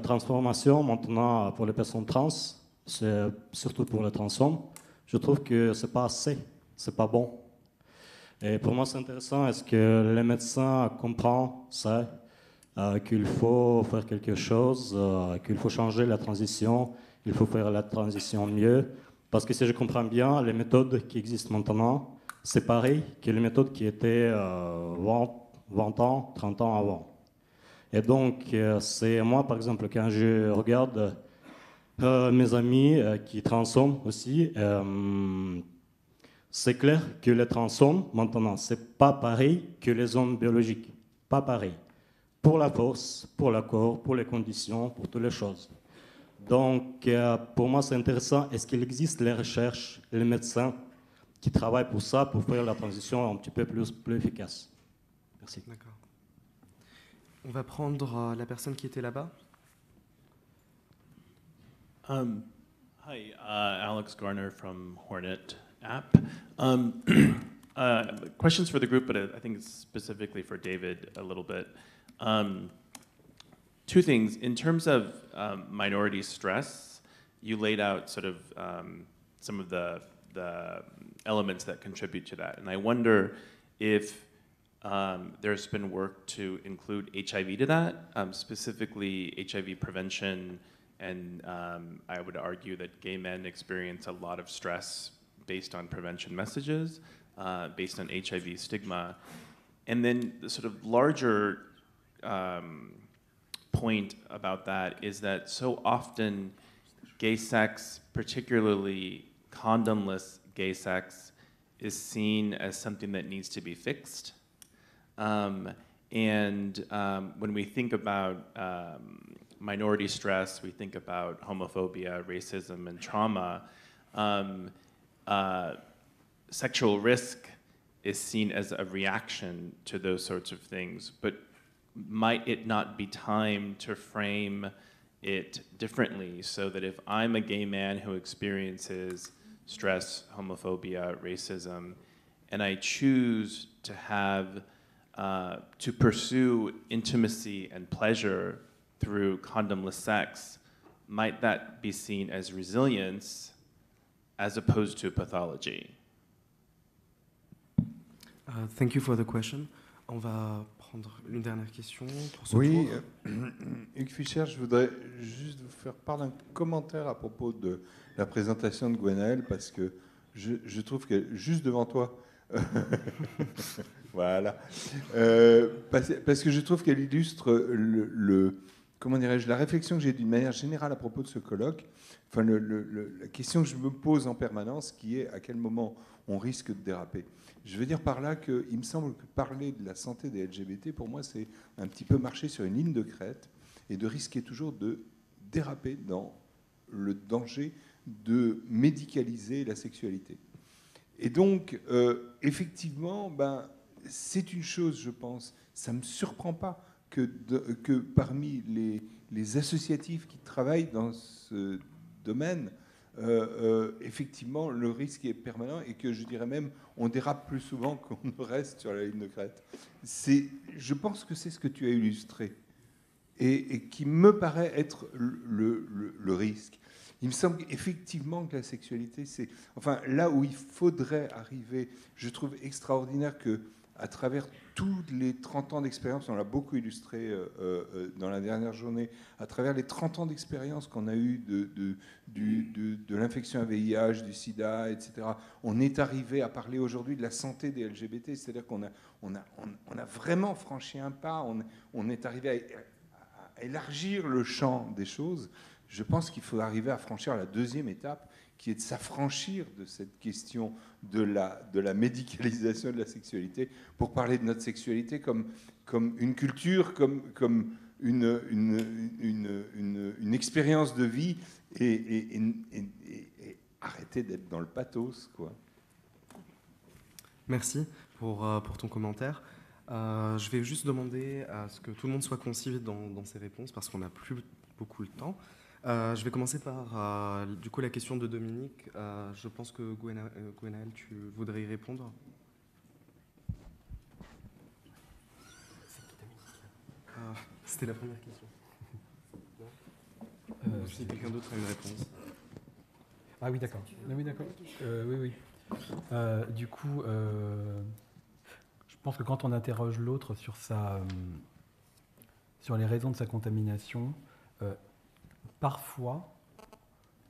transformation maintenant pour les personnes trans, c'est surtout pour les transhommes, je trouve que c'est pas assez, c'est pas bon. Et pour moi, c'est intéressant, est-ce que les médecins comprennent ça, qu'il faut faire quelque chose, qu'il faut changer la transition, il faut faire la transition mieux. Parce que si je comprends bien, les méthodes qui existent maintenant, c'est pareil que les méthodes qui étaient 20 ans, 30 ans avant. Et donc, c'est moi, par exemple, quand je regarde mes amis qui transhomment aussi, c'est clair que les transhommes, maintenant, c'est pas pareil que les hommes biologiques. Pas pareil. Pour la force, pour le corps, pour les conditions, pour toutes les choses. Donc, pour moi, c'est intéressant. Est-ce qu'il existe les recherches, les médecins qui travaillent pour ça, pour faire la transition un petit peu plus efficace? Merci. D'accord. On va prendre la personne qui était là-bas. Hi, Alex Garner from Hornet app. Questions for the group, but I think it's specifically for David a little bit. Two things. In terms of minority stress, you laid out sort of some of the elements that contribute to that. And I wonder if there's been work to include HIV to that, specifically HIV prevention. And I would argue that gay men experience a lot of stress based on prevention messages, based on HIV stigma. And then the sort of larger point about that is that so often gay sex, particularly condomless gay sex, is seen as something that needs to be fixed. When we think about minority stress, we think about homophobia, racism, and trauma. Sexual risk is seen as a reaction to those sorts of things, but might it not be time to frame it differently so that if I'm a gay man who experiences stress, homophobia, racism, and I choose to have, to pursue intimacy and pleasure through condomless sex, might that be seen as resilience as opposed to pathology? Thank you for the question. On va prendre une dernière question pour ce tour. Oui, Hugues Fischer, je voudrais juste vous faire part d'un commentaire à propos de la présentation de Gwenaël, parce que je trouve qu'elle est juste devant toi. Voilà. Parce que je trouve qu'elle illustre comment dirais-je, la réflexion que j'ai d'une manière générale à propos de ce colloque, enfin la question que je me pose en permanence, qui est à quel moment on risque de déraper. Je veux dire par là qu'il me semble que parler de la santé des LGBT, pour moi, c'est un petit peu marcher sur une ligne de crête et de risquer toujours de déraper dans le danger de médicaliser la sexualité. Et donc, effectivement, c'est une chose, je pense, ça ne me surprend pas que parmi les associatifs qui travaillent dans ce domaine, effectivement, le risque est permanent et que je dirais même, on dérape plus souvent qu'on ne reste sur la ligne de crête. Je pense que c'est ce que tu as illustré et qui me paraît être le risque. Il me semble effectivement que la sexualité, c'est... Enfin, là où il faudrait arriver, je trouve extraordinaire que à travers tous les 30 ans d'expérience, on l'a beaucoup illustré dans la dernière journée, à travers les 30 ans d'expérience qu'on a eu de l'infection à VIH, du sida, etc., on est arrivé à parler aujourd'hui de la santé des LGBT, c'est-à-dire qu'on a vraiment franchi un pas, on est arrivé à élargir le champ des choses. Je pense qu'il faut arriver à franchir la deuxième étape, qui est de s'affranchir de cette question de la médicalisation de la sexualité, pour parler de notre sexualité comme une culture, comme une expérience de vie, et arrêter d'être dans le pathos, quoi. Merci pour ton commentaire. Je vais juste demander à ce que tout le monde soit concis dans ses réponses, parce qu'on n'a plus beaucoup le temps. Je vais commencer par du coup la question de Dominique. Je pense que Gwenaëlle, tu voudrais y répondre. C'était la première question. Si quelqu'un d'autre a une réponse. Ah oui, d'accord. Oui, d'accord. Oui. Du coup, je pense que quand on interroge l'autre sur les raisons de sa contamination, parfois,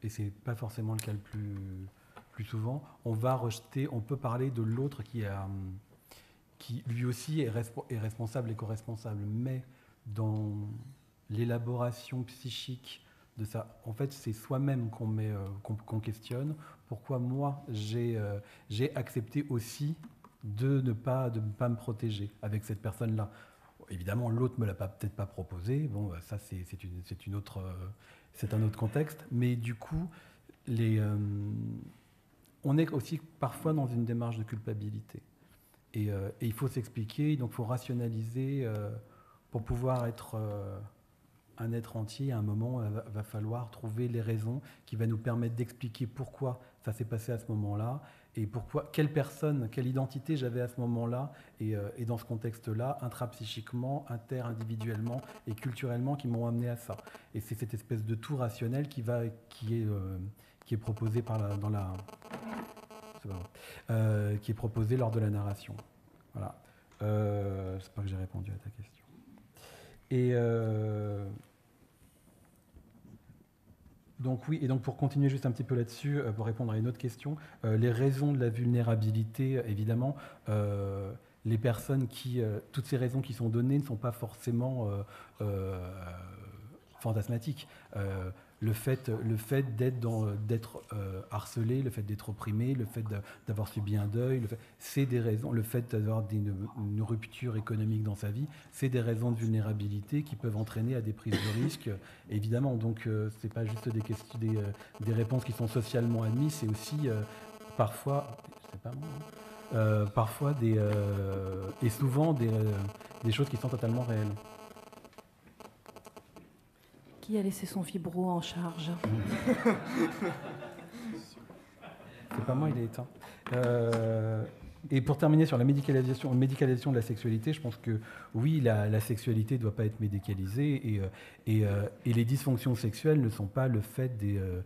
et c'est pas forcément le cas le plus souvent, on peut parler de l'autre qui lui aussi est responsable et co-responsable, mais dans l'élaboration psychique de ça, en fait, c'est soi-même qu'on questionne. Pourquoi moi j'ai accepté aussi de ne pas me protéger avec cette personne-là. Évidemment, l'autre me l'a peut-être pas proposé. Bon, ça c'est un autre contexte. Mais du coup, on est aussi parfois dans une démarche de culpabilité. Et il faut s'expliquer, donc il faut rationaliser pour pouvoir être un être entier. À un moment, il va falloir trouver les raisons qui vont nous permettre d'expliquer pourquoi ça s'est passé à ce moment-là et quelle personne, quelle identité j'avais à ce moment-là et dans ce contexte-là, intrapsychiquement, interindividuellement et culturellement qui m'ont amené à ça. Et c'est cette espèce de tout rationnel qui est proposé qui est proposé lors de la narration. Voilà. J'espère que j'ai répondu à ta question. Et donc oui, et donc pour continuer juste un petit peu là-dessus, pour répondre à une autre question, les raisons de la vulnérabilité, évidemment, les personnes toutes ces raisons qui sont données ne sont pas forcément fantasmatiques. Le fait d'être harcelé, le fait d'être opprimé, le fait d'avoir subi un deuil, c'est des raisons. Le fait d'avoir une rupture économique dans sa vie, c'est des raisons de vulnérabilité qui peuvent entraîner à des prises de risques, évidemment. Donc, c'est pas juste des réponses qui sont socialement admises, c'est aussi parfois, c'est pas moi, parfois et souvent des choses qui sont totalement réelles. Qui a laissé son fibro en charge? C'est pas moi, il est éteint. Et pour terminer sur la médicalisation de la sexualité, je pense que oui, la sexualité ne doit pas être médicalisée et les dysfonctions sexuelles ne sont pas le fait de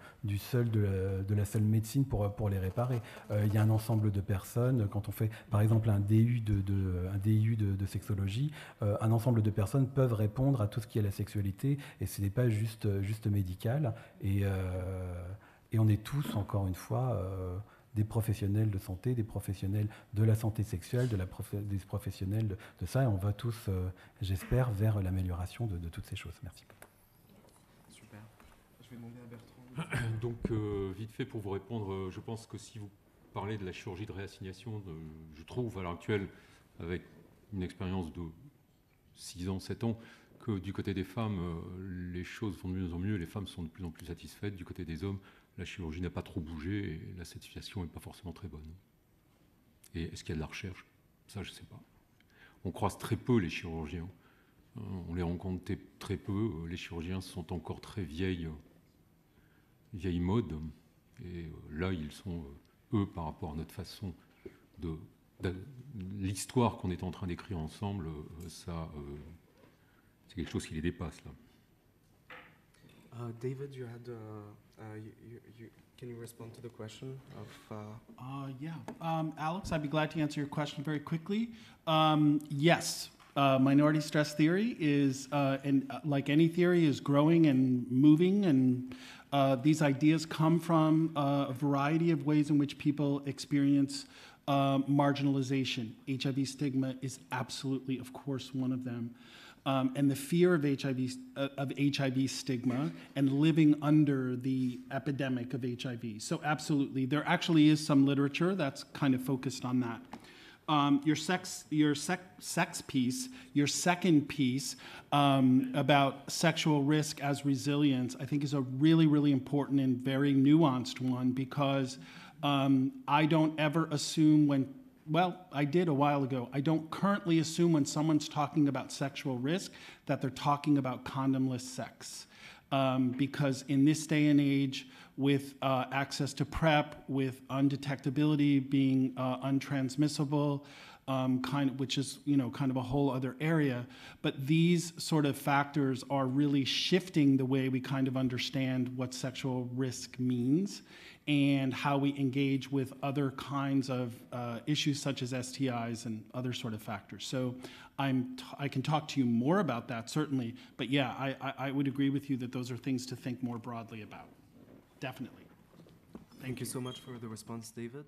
la seule médecine pour les réparer. Il y a un ensemble de personnes, quand on fait par exemple un DU de sexologie, un ensemble de personnes peuvent répondre à tout ce qui est la sexualité et ce n'est pas juste médical. Et on est tous, encore une fois, des professionnels de santé, des professionnels de la santé sexuelle, des professionnels de ça, et on va tous, j'espère, vers l'amélioration de toutes ces choses. Merci. Je vais demander à Bertrand. Donc, vite fait pour vous répondre, je pense que si vous parlez de la chirurgie de réassignation, je trouve à l'heure actuelle, avec une expérience de 6 ans, 7 ans, que du côté des femmes, les choses vont de mieux en mieux, les femmes sont de plus en plus satisfaites. Du côté des hommes, la chirurgie n'a pas trop bougé et la satisfaction n'est pas forcément très bonne. Et est-ce qu'il y a de la recherche? Ça, je ne sais pas. On croise très peu les chirurgiens. On les rencontre très peu. Les chirurgiens sont encore très vieille mode. Et là, ils sont, eux, par rapport à notre façon de l'histoire qu'on est en train d'écrire ensemble, ça, c'est quelque chose qui les dépasse, là. David, you had, can you respond to the question of... Yeah. Alex, I'd be glad to answer your question very quickly. Yes, minority stress theory is, like any theory, is growing and moving, and these ideas come from a variety of ways in which people experience marginalization. HIV stigma is absolutely, of course, one of them. And the fear of HIV stigma and living under the epidemic of HIV. So absolutely, there actually is some literature that's kind of focused on that. Your sex piece, your second piece about sexual risk as resilience, I think is a really, really important and very nuanced one, because I don't ever assume I did a while ago. I don't currently assume when someone's talking about sexual risk that they're talking about condomless sex. Because in this day and age, with access to PrEP, with undetectability being untransmissible, which is kind of a whole other area, but these sort of factors are really shifting the way we kind of understand what sexual risk means and how we engage with other kinds of issues such as STIs and other sort of factors. So I can talk to you more about that, certainly, but yeah, I would agree with you that those are things to think more broadly about. Definitely. Thank you so much for the response, David.